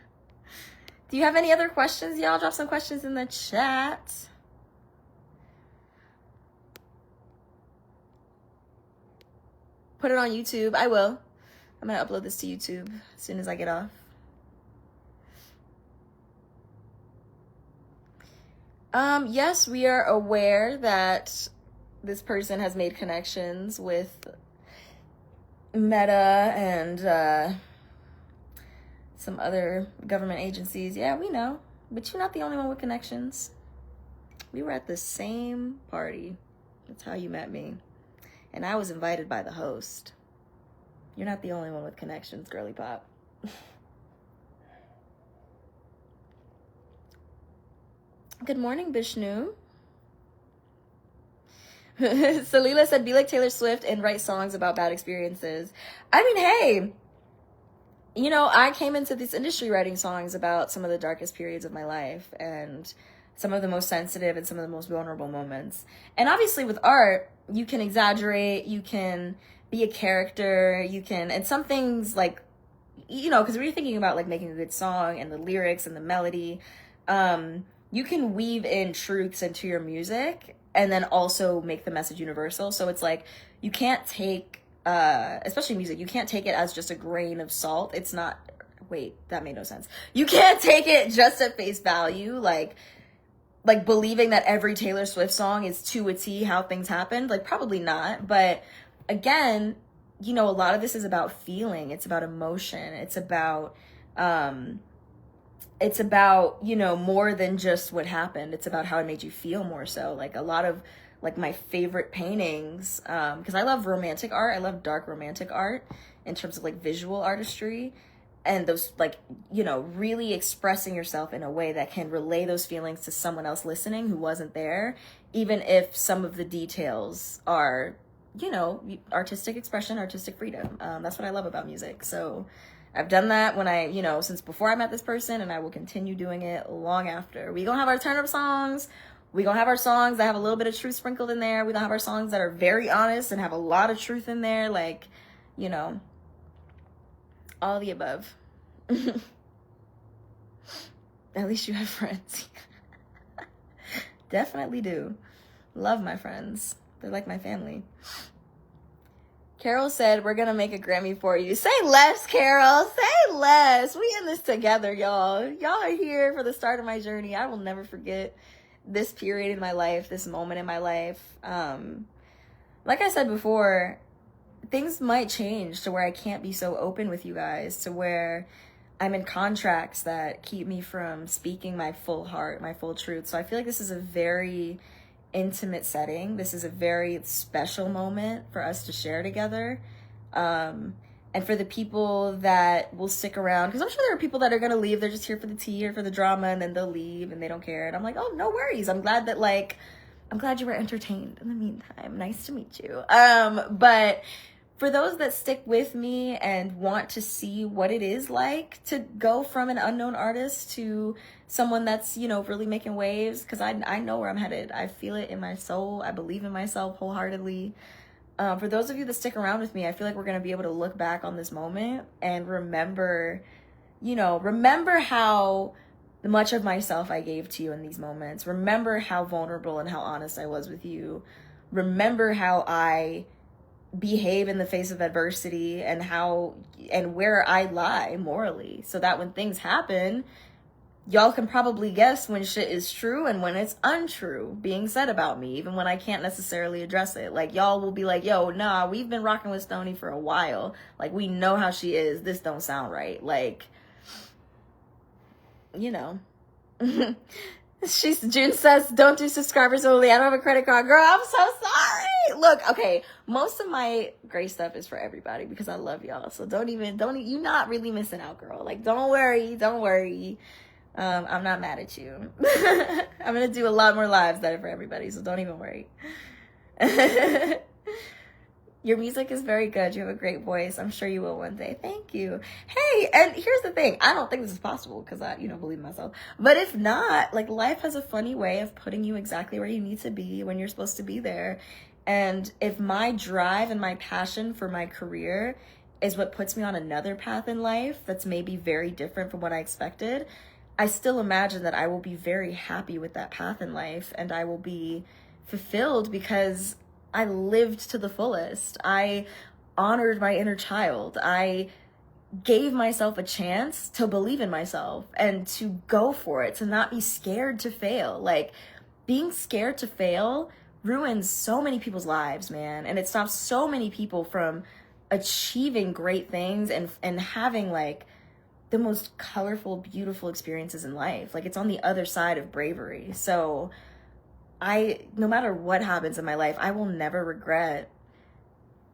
you have any other questions? Y'all drop some questions in the chat. Put it on YouTube. I will. I'm going to upload this to YouTube as soon as I get off. Yes, we are aware that this person has made connections with Meta and some other government agencies. Yeah, we know. But you're not the only one with connections. We were at the same party. That's how you met me. And I was invited by the host. You're not the only one with connections, girly pop. Good morning, Bishnu. Salila said, be like Taylor Swift and write songs about bad experiences. I mean, hey, you know, I came into this industry writing songs about some of the darkest periods of my life. And some of the most sensitive and some of the most vulnerable moments. And obviously with art, you can exaggerate, you can be a character, you can, and some things like, you know, because when you're thinking about like making a good song and the lyrics and the melody, you can weave in truths into your music and then also make the message universal. So it's like, you can't take, especially music, you can't take it as just a grain of salt. It's not, wait, that made no sense. You can't take it just at face value, like believing that every Taylor Swift song is to a T how things happened. Like, probably not. But again, you know, a lot of this is about feeling. It's about emotion. It's about, you know, more than just what happened. It's about how it made you feel more so. Like, a lot of, like, my favorite paintings, because I love romantic art. I love dark romantic art in terms of, like, visual artistry. And those, like, you know, really expressing yourself in a way that can relay those feelings to someone else listening who wasn't there, even if some of the details are, you know, artistic expression, artistic freedom. That's what I love about music. So I've done that when I, you know, since before I met this person, and I will continue doing it long after. We gonna have our turn up songs. We gonna have our songs that have a little bit of truth sprinkled in there. We gonna have our songs that are very honest and have a lot of truth in there. Like, you know, all the above. At least you have friends. Definitely do. Love my friends. They're like my family. Carol said, we're gonna make a Grammy for you. Say less, Carol. Say less. We in this together, y'all. Y'all are here for the start of my journey. I will never forget this period in my life, this moment in my life. Like I said before, things might change to where I can't be so open with you guys, to where I'm in contracts that keep me from speaking my full heart, my full truth. So I feel like this is a very intimate setting. This is a very special moment for us to share together. And for the people that will stick around, because I'm sure there are people that are going to leave. They're just here for the tea or for the drama, and then they'll leave and they don't care. And I'm like, oh, no worries. I'm glad you were entertained in the meantime. Nice to meet you. But for those that stick with me and want to see what it is like to go from an unknown artist to someone that's, you know, really making waves, because I know where I'm headed. I feel it in my soul. I believe in myself wholeheartedly. For those of you that stick around with me, I feel like we're going to be able to look back on this moment and remember how much of myself I gave to you in these moments. Remember how vulnerable and how honest I was with you. Remember how I behave in the face of adversity and where I lie morally, so that when things happen, y'all can probably guess when shit is true and when it's untrue being said about me, even when I can't necessarily address it. Like, y'all will be like, yo, nah, we've been rocking with Stonii for a while. Like, we know how she is. This don't sound right. Like, you know. June says, don't do subscribers only. I don't have a credit card. Girl, I'm so sorry. Look, okay, most of my great stuff is for everybody because I love y'all. So don't you're not really missing out, girl. Like, don't worry. I'm not mad at you. I'm going to do a lot more lives that are for everybody, so don't even worry. Your music is very good. You have a great voice. I'm sure you will one day. Thank you. Hey, and here's the thing. I don't think this is possible because I, believe in myself. But if not, like, life has a funny way of putting you exactly where you need to be when you're supposed to be there. And if my drive and my passion for my career is what puts me on another path in life that's maybe very different from what I expected, I still imagine that I will be very happy with that path in life, and I will be fulfilled because I lived to the fullest. I honored my inner child. I gave myself a chance to believe in myself and to go for it, to not be scared to fail. Like, being scared to fail ruins so many people's lives, man. And it stops so many people from achieving great things and having, like, the most colorful, beautiful experiences in life. Like, it's on the other side of bravery. So no matter what happens in my life, I will never regret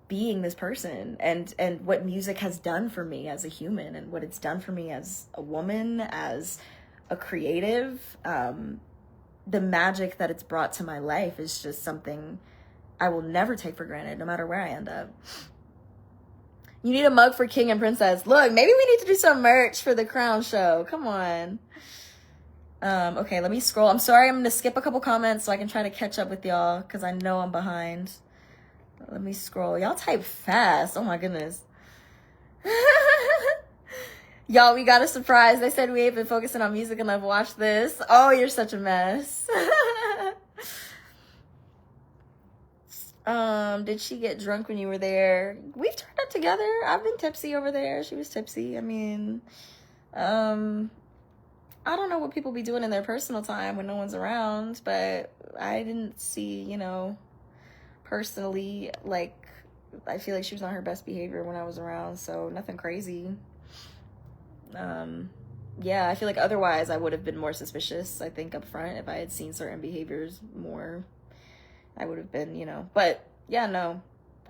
being this person and what music has done for me as a human and what it's done for me as a woman, as a creative. The magic that it's brought to my life is just something I will never take for granted, no matter where I end up. You need a mug for King and Princess. Look, maybe we need to do some merch for the Crown show. Come on. Okay, let me scroll. I'm sorry, I'm gonna skip a couple comments so I can try to catch up with y'all because I know I'm behind. Let me scroll. Y'all type fast. Oh my goodness. Y'all, we got a surprise. They said we ain't been focusing on music enough. Watch this. Oh, you're such a mess. Did she get drunk when you were there? We've turned up together. I've been tipsy over there. She was tipsy. I mean, I don't know what people be doing in their personal time when no one's around, but I didn't see, you know, personally, like, I feel like she was on her best behavior when I was around, so nothing crazy. Yeah, I feel like otherwise I would have been more suspicious, I think, up front. If I had seen certain behaviors more, I would have been, you know, but yeah, no,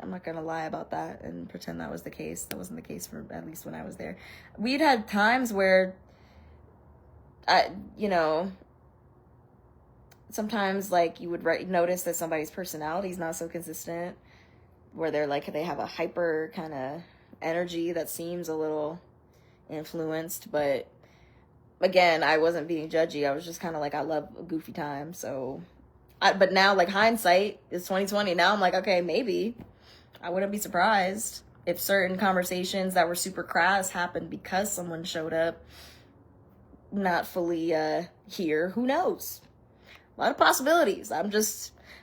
I'm not gonna lie about that and pretend that was the case. That wasn't the case for at least when I was there. We'd had times where you know, sometimes like you would notice that somebody's personality is not so consistent, where they're like, they have a hyper kind of energy that seems a little influenced, but again, I wasn't being judgy. I was just kind of like, I love a goofy time. So, but now like hindsight is 2020. Now I'm like, okay, maybe I wouldn't be surprised if certain conversations that were super crass happened because someone showed up not fully here. Who knows? A lot of possibilities. I'm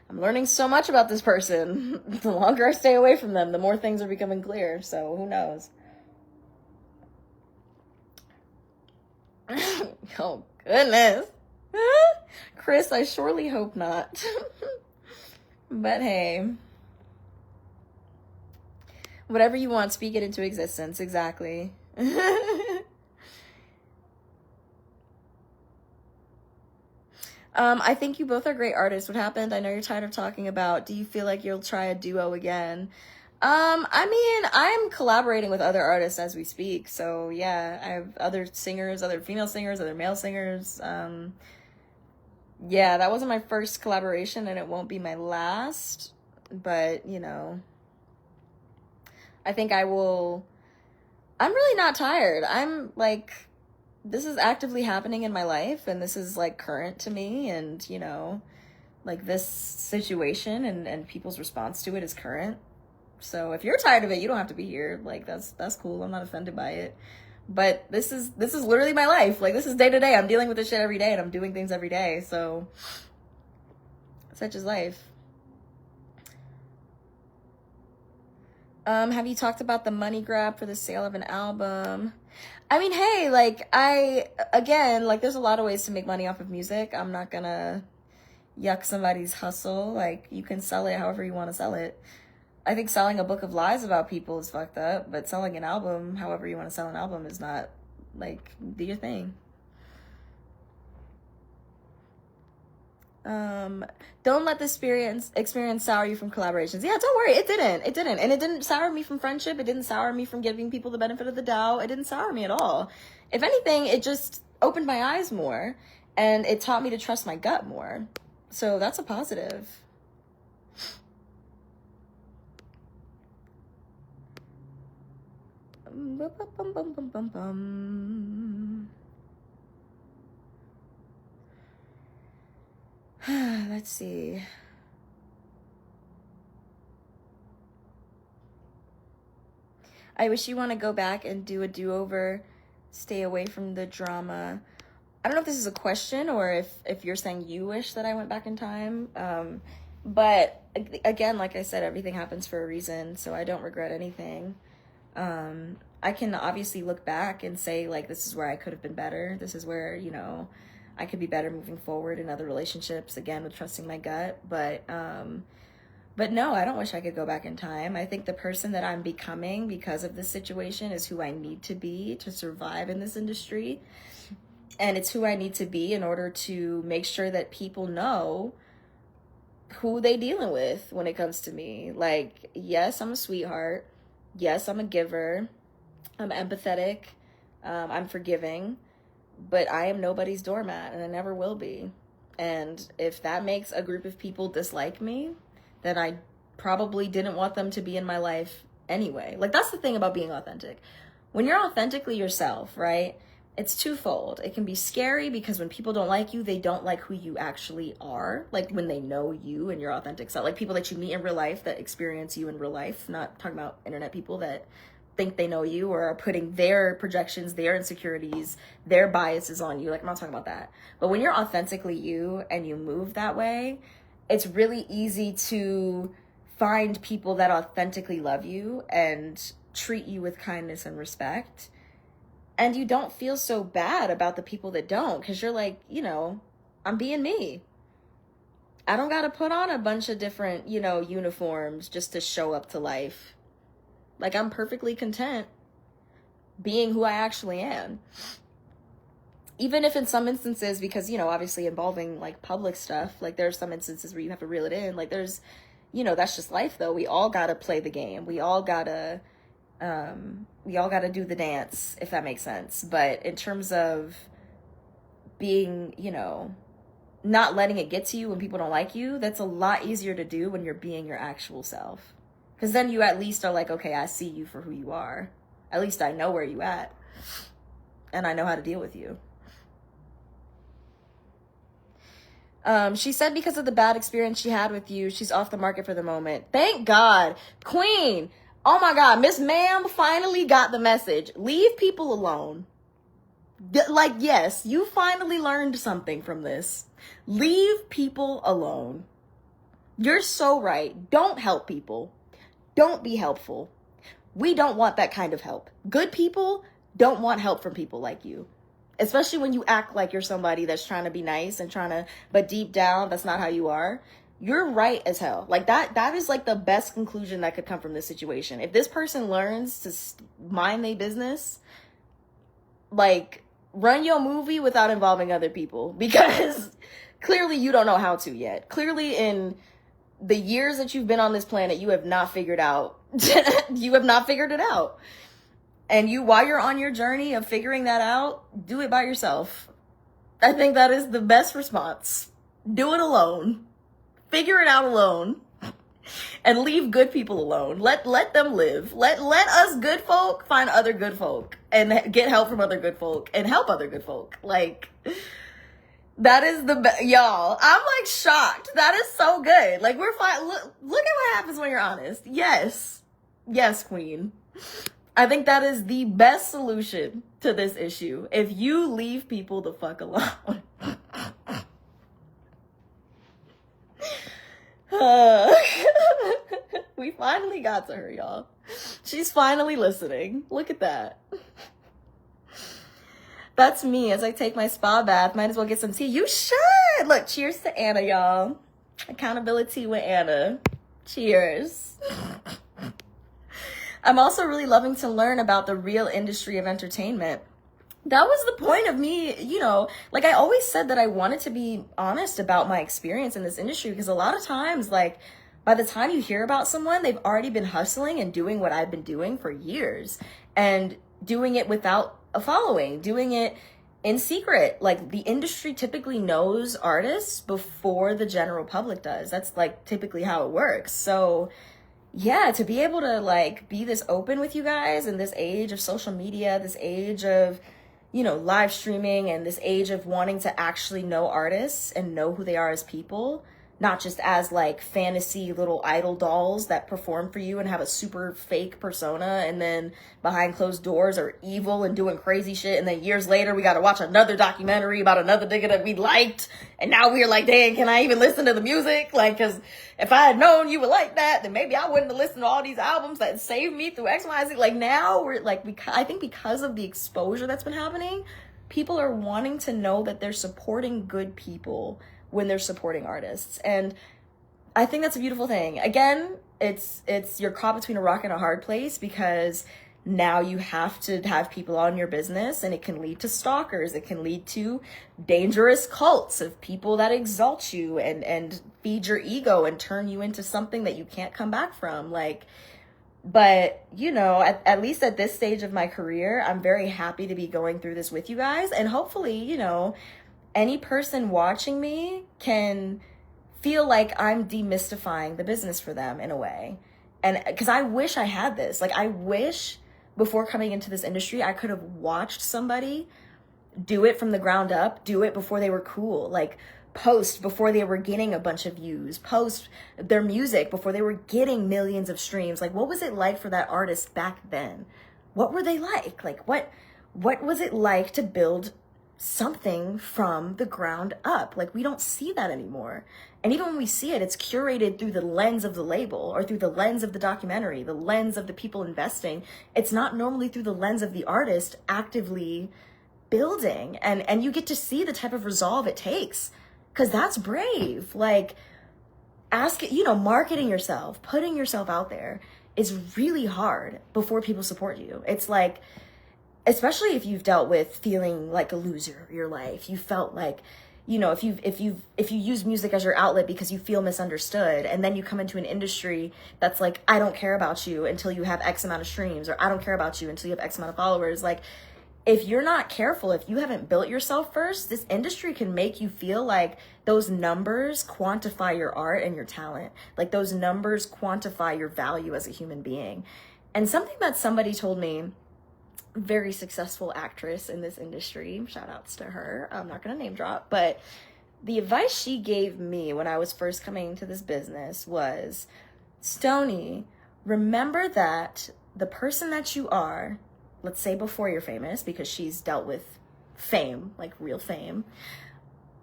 learning so much about this person. The longer I stay away from them, the more things are becoming clear. So who knows? Oh goodness. Chris, I surely hope not. But hey, whatever you want, speak it into existence. Exactly. I think you both are great artists. What happened? I know you're tired of talking about. Do you feel like you'll try a duo again? I mean, I'm collaborating with other artists as we speak. So yeah, I have other singers, other female singers, other male singers. Yeah, that wasn't my first collaboration and it won't be my last, but you know, I think I'm really not tired. I'm like, this is actively happening in my life and this is like current to me, and you know, like this situation and people's response to it is current. So if you're tired of it, you don't have to be here. Like that's cool. I'm not offended by it. But this is literally my life. Like this is day to day. I'm dealing with this shit every day and I'm doing things every day. So such is life. Have you talked about the money grab for the sale of an album? I mean, hey, like like there's a lot of ways to make money off of music. I'm not gonna yuck somebody's hustle. Like you can sell it however you want to sell it. I think selling a book of lies about people is fucked up, but selling an album, however you want to sell an album, is not, like, do your thing. Don't let this experience sour you from collaborations. Yeah, don't worry, it didn't. And it didn't sour me from friendship. It didn't sour me from giving people the benefit of the doubt. It didn't sour me at all. If anything, it just opened my eyes more, and it taught me to trust my gut more. So that's a positive. Let's see. I wish you want to go back and do a do-over, stay away from the drama. I don't know if this is a question or if you're saying you wish that I went back in time. But again, like I said, everything happens for a reason, so I don't regret anything. I can obviously look back and say, like, this is where I could have been better. This is where, you know, I could be better moving forward in other relationships, again, with trusting my gut. But no, I don't wish I could go back in time. I think the person that I'm becoming because of this situation is who I need to be to survive in this industry. And it's who I need to be in order to make sure that people know who they dealing with when it comes to me. Like, yes, I'm a sweetheart. Yes, I'm a giver. I'm empathetic. I'm forgiving. But I am nobody's doormat, and I never will be. And if that makes a group of people dislike me, then I probably didn't want them to be in my life anyway. Like, that's the thing about being authentic. When you're authentically yourself, right? it's twofold. It can be scary because when people don't like you, they don't like who you actually are. Like when they know you and your authentic self, like people that you meet in real life that experience you in real life, not talking about internet people that think they know you or are putting their projections, their insecurities, their biases on you. Like I'm not talking about that. But when you're authentically you and you move that way, it's really easy to find people that authentically love you and treat you with kindness and respect. And you don't feel so bad about the people that don't, because you're like, you know, I'm being me. I don't got to put on a bunch of different, you know, uniforms just to show up to life. Like, I'm perfectly content being who I actually am. Even if in some instances, because, you know, obviously involving like public stuff, like there's some instances where you have to reel it in. Like there's, you know, that's just life though. We all got to play the game. We all got to do the dance, if that makes sense. But in terms of being, you know, not letting it get to you when people don't like you, that's a lot easier to do when you're being your actual self. Because then you at least are like, okay, I see you for who you are. At least I know where you at. And I know how to deal with you. She said because of the bad experience she had with you, she's off the market for the moment. Thank God. Queen. Oh my God. Miss Ma'am finally got the message. Leave people alone. Like, yes, you finally learned something from this. Leave people alone. You're so right. Don't help people. Don't be helpful. We don't want that kind of help. Good people don't want help from people like you. Especially when you act like you're somebody that's trying to be nice and but deep down, that's not how you are. You're right as hell. Like that is like the best conclusion that could come from this situation. If this person learns to mind their business, like run your movie without involving other people, because clearly you don't know how to yet. Clearly in the years that you've been on this planet, you have not figured out, you have not figured it out. And while you're on your journey of figuring that out, do it by yourself. I think that is the best response. Do it alone. Figure it out alone. And leave good people alone. Let them live. Let us good folk find other good folk and get help from other good folk and help other good folk. Like, that is the best. Y'all, I'm like shocked. That is so good. Like, we're fine. Look at what happens when you're honest. Yes, queen. I think that is the best solution to this issue. If you leave people the fuck alone. We finally got to her, y'all. She's finally listening. Look at that. That's me as I take my spa bath. Might as well get some tea. You should. Look, cheers to Anna, y'all. Accountability with Anna. Cheers. I'm also really loving to learn about the real industry of entertainment. That was the point of me, you know, like I always said that I wanted to be honest about my experience in this industry, because a lot of times, like, by the time you hear about someone, they've already been hustling and doing what I've been doing for years and doing it without a following, doing it in secret. Like, the industry typically knows artists before the general public does. That's like typically how it works. So yeah, to be able to like be this open with you guys in this age of social media, this age of, you know, live streaming, and this age of wanting to actually know artists and know who they are as people, not just as like fantasy little idol dolls that perform for you and have a super fake persona, and then behind closed doors are evil and doing crazy shit, and then years later we got to watch another documentary about another nigga that we liked, and now we're like, dang, can I even listen to the music? Like, because if I had known you would like that, then maybe I wouldn't have listened to all these albums that saved me through X, Y, Z. Like, now we're like, I think because of the exposure that's been happening, people are wanting to know that they're supporting good people when they're supporting artists. And I think that's a beautiful thing. Again, it's you're caught between a rock and a hard place, because now you have to have people on your business, and it can lead to stalkers. It can lead to dangerous cults of people that exalt you and feed your ego and turn you into something that you can't come back from. Like, but you know, at least at this stage of my career, I'm very happy to be going through this with you guys. And hopefully, you know, any person watching me can feel like I'm demystifying the business for them in a way. And because I wish I had this. Like, I wish before coming into this industry, I could have watched somebody do it from the ground up, do it before they were cool, like post before they were getting a bunch of views, post their music before they were getting millions of streams. Like, what was it like for that artist back then? What were they like? Like, what was it like to build something from the ground up? Like, we don't see that anymore. And even when we see it, it's curated through the lens of the label or through the lens of the documentary, the lens of the people investing. It's not normally through the lens of the artist actively building. And you get to see the type of resolve it takes, because that's brave. Like, marketing yourself, putting yourself out there is really hard before people support you. It's like, especially if you've dealt with feeling like a loser your life, you felt like, if you use music as your outlet because you feel misunderstood, and then you come into an industry that's like, I don't care about you until you have X amount of streams, or I don't care about you until you have X amount of followers. Like, if you're not careful, if you haven't built yourself first, this industry can make you feel like those numbers quantify your art and your talent. Like, those numbers quantify your value as a human being. And something that somebody told me, very successful actress in this industry, shout outs to her, I'm not gonna name drop, but the advice she gave me when I was first coming into this business was, Stonii, remember that the person that you are, let's say before you're famous, because she's dealt with fame, like real fame,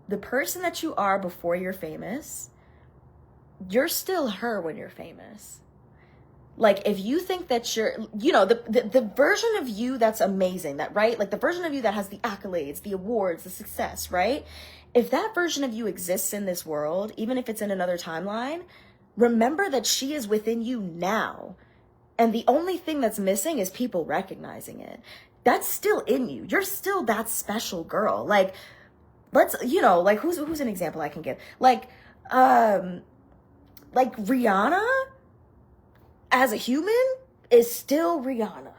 the person that you are before you're famous, you're still her when you're famous. Like, if you think that you're, the version of you that's amazing, that, right? Like, the version of you that has the accolades, the awards, the success, right? If that version of you exists in this world, even if it's in another timeline, remember that she is within you now. And the only thing that's missing is people recognizing it. That's still in you. You're still that special girl. Like, like, who's an example I can give? Like Rihanna, as a human, is still Rihanna.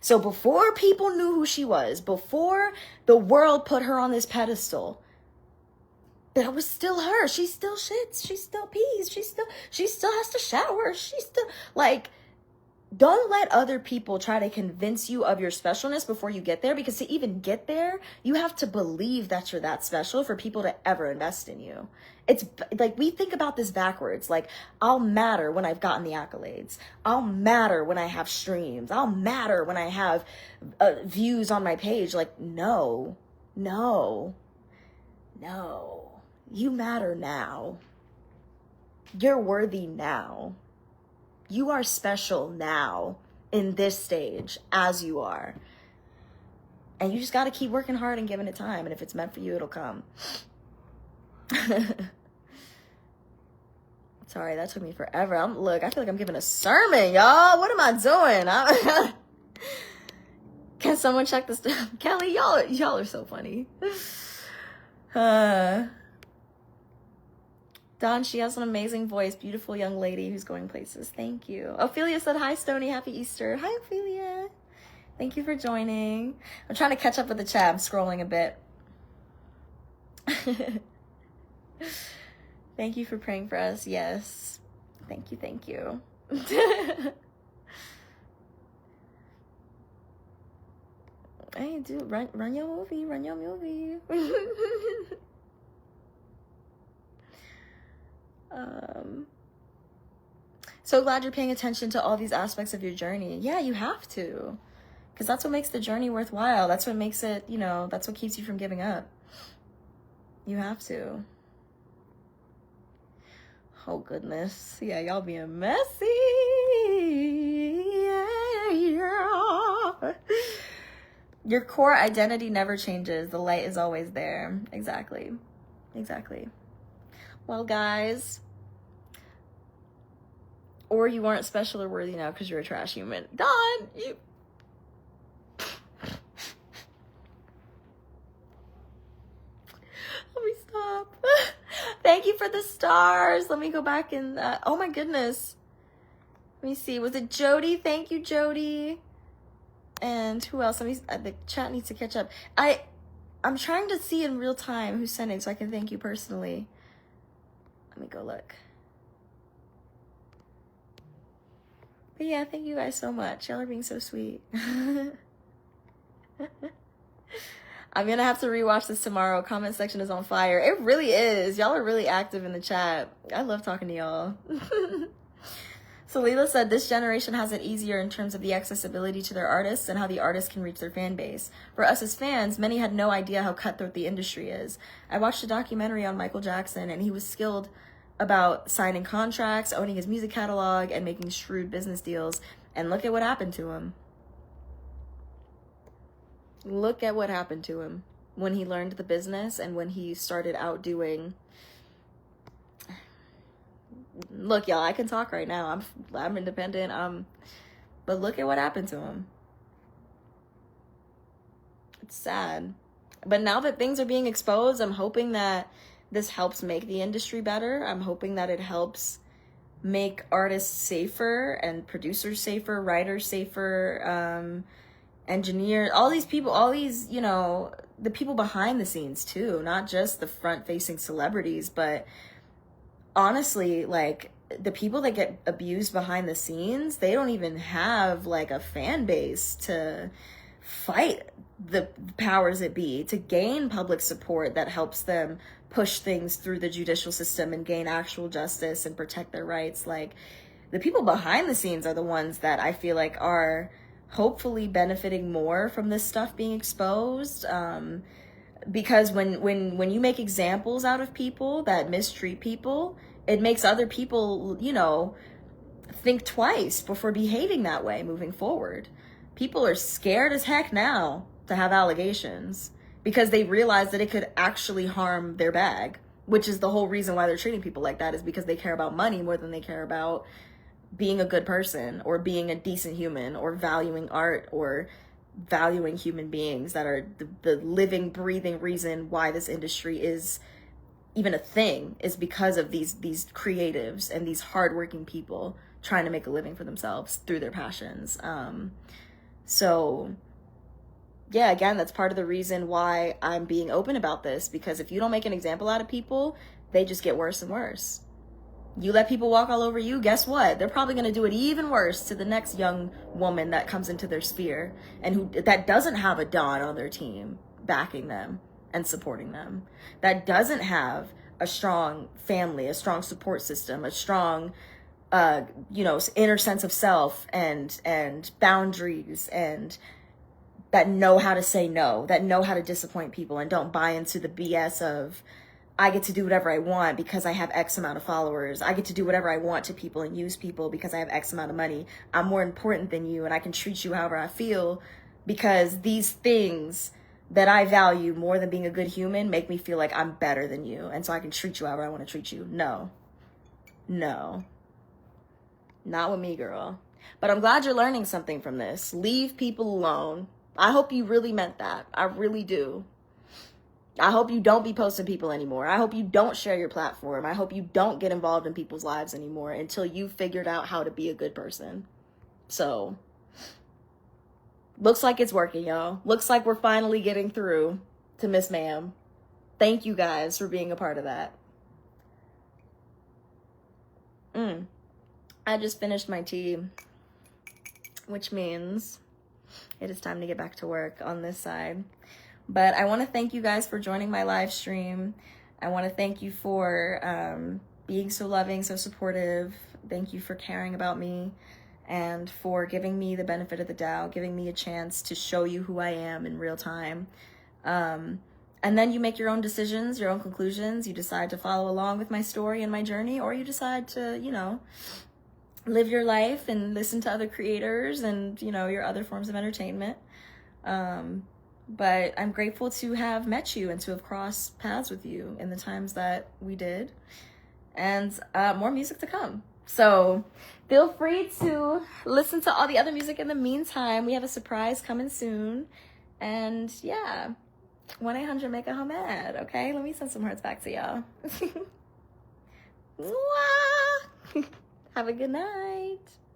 So before people knew who she was, before the world put her on this pedestal, that was still her. She still shits. She still pees. She still has to shower. She still, like, don't let other people try to convince you of your specialness before you get there, because to even get there, you have to believe that you're that special for people to ever invest in you. It's like, we think about this backwards. Like, I'll matter when I've gotten the accolades. I'll matter when I have streams. I'll matter when I have views on my page. Like, no. You matter now. You're worthy now. You are special now in this stage as you are. And you just got to keep working hard and giving it time. And if it's meant for you, it'll come. Sorry, that took me forever. I feel like I'm giving a sermon, y'all. What am I doing? Can someone check this? Kelly, y'all are so funny. Dawn, she has an amazing voice. Beautiful young lady who's going places. Thank you. Ophelia said, hi, Stonii. Happy Easter. Hi, Ophelia. Thank you for joining. I'm trying to catch up with the chat. I'm scrolling a bit. Thank you for praying for us. Yes. Thank you. Hey, dude, run your movie. So glad you're paying attention to all these aspects of your journey. Yeah, you have to, because that's what makes the journey worthwhile. That's what makes it, that's what keeps you from giving up. You have to. Oh goodness. Yeah, y'all being messy. Yeah. Your core identity never changes. The light is always there. Exactly. Well, guys, or you aren't special or worthy now because you're a trash human. Dawn, you... Let me stop. Thank you for the stars. Let me go back and, oh my goodness. Let me see. Was it Jody? Thank you, Jody. And who else? The chat needs to catch up. I'm trying to see in real time who's sending so I can thank you personally. Let me go look. But yeah, thank you guys so much. Y'all are being so sweet. I'm gonna have to rewatch this tomorrow. Comment section is on fire. It really is. Y'all are really active in the chat. I love talking to y'all. So Leela said, this generation has it easier in terms of the accessibility to their artists and how the artists can reach their fan base. For us as fans, many had no idea how cutthroat the industry is. I watched a documentary on Michael Jackson, and he was skilled about signing contracts, owning his music catalog, and making shrewd business deals. And look at what happened to him. Look at what happened to him when he learned the business and when he started out doing... Look, y'all, I can talk right now. I'm independent. But look at what happened to him. It's sad. But now that things are being exposed, I'm hoping that this helps make the industry better. I'm hoping that it helps make artists safer and producers safer, writers safer, engineers, all these people, all these, you know, the people behind the scenes too, not just the front-facing celebrities, but honestly, like, the people that get abused behind the scenes, they don't even have like a fan base to fight the powers that be, to gain public support that helps them push things through the judicial system and gain actual justice and protect their rights. Like, the people behind the scenes are the ones that I feel like are hopefully benefiting more from this stuff being exposed. Because when you make examples out of people that mistreat people, it makes other people, you know, think twice before behaving that way moving forward. People are scared as heck now to have allegations because they realize that it could actually harm their bag, which is the whole reason why they're treating people like that, is because they care about money more than they care about being a good person or being a decent human or valuing art or valuing human beings that are the living, breathing reason why this industry is even a thing, is because of these creatives and these hardworking people trying to make a living for themselves through their passions. So yeah, again, that's part of the reason why I'm being open about this, because if you don't make an example out of people, they just get worse and worse. You let people walk all over you, guess what? They're probably going to do it even worse to the next young woman that comes into their sphere and that doesn't have a Don on their team backing them and supporting them, that doesn't have a strong family, a strong support system, a strong, inner sense of self and boundaries, and that know how to say no, that know how to disappoint people and don't buy into the BS of, I get to do whatever I want because I have X amount of followers. I get to do whatever I want to people and use people because I have X amount of money. I'm more important than you and I can treat you however I feel because these things that I value more than being a good human make me feel like I'm better than you. And so I can treat you however I want to treat you. No. Not with me, girl. But I'm glad you're learning something from this. Leave people alone. I hope you really meant that. I really do. I hope you don't be posting people anymore. I hope you don't share your platform. I hope you don't get involved in people's lives anymore until you figured out how to be a good person. So, looks like it's working, y'all. Looks like we're finally getting through to Miss Ma'am. Thank you guys for being a part of that. I just finished my tea, which means it is time to get back to work on this side. But I want to thank you guys for joining my live stream. I want to thank you for being so loving, so supportive. Thank you for caring about me and for giving me the benefit of the doubt, giving me a chance to show you who I am in real time. And then you make your own decisions, your own conclusions. You decide to follow along with my story and my journey, or you decide to, live your life and listen to other creators and, your other forms of entertainment. But I'm grateful to have met you and to have crossed paths with you in the times that we did. And more music to come. So feel free to listen to all the other music in the meantime. We have a surprise coming soon. And yeah, 1-800 make a home ad, okay? Let me send some hearts back to y'all. Have a good night.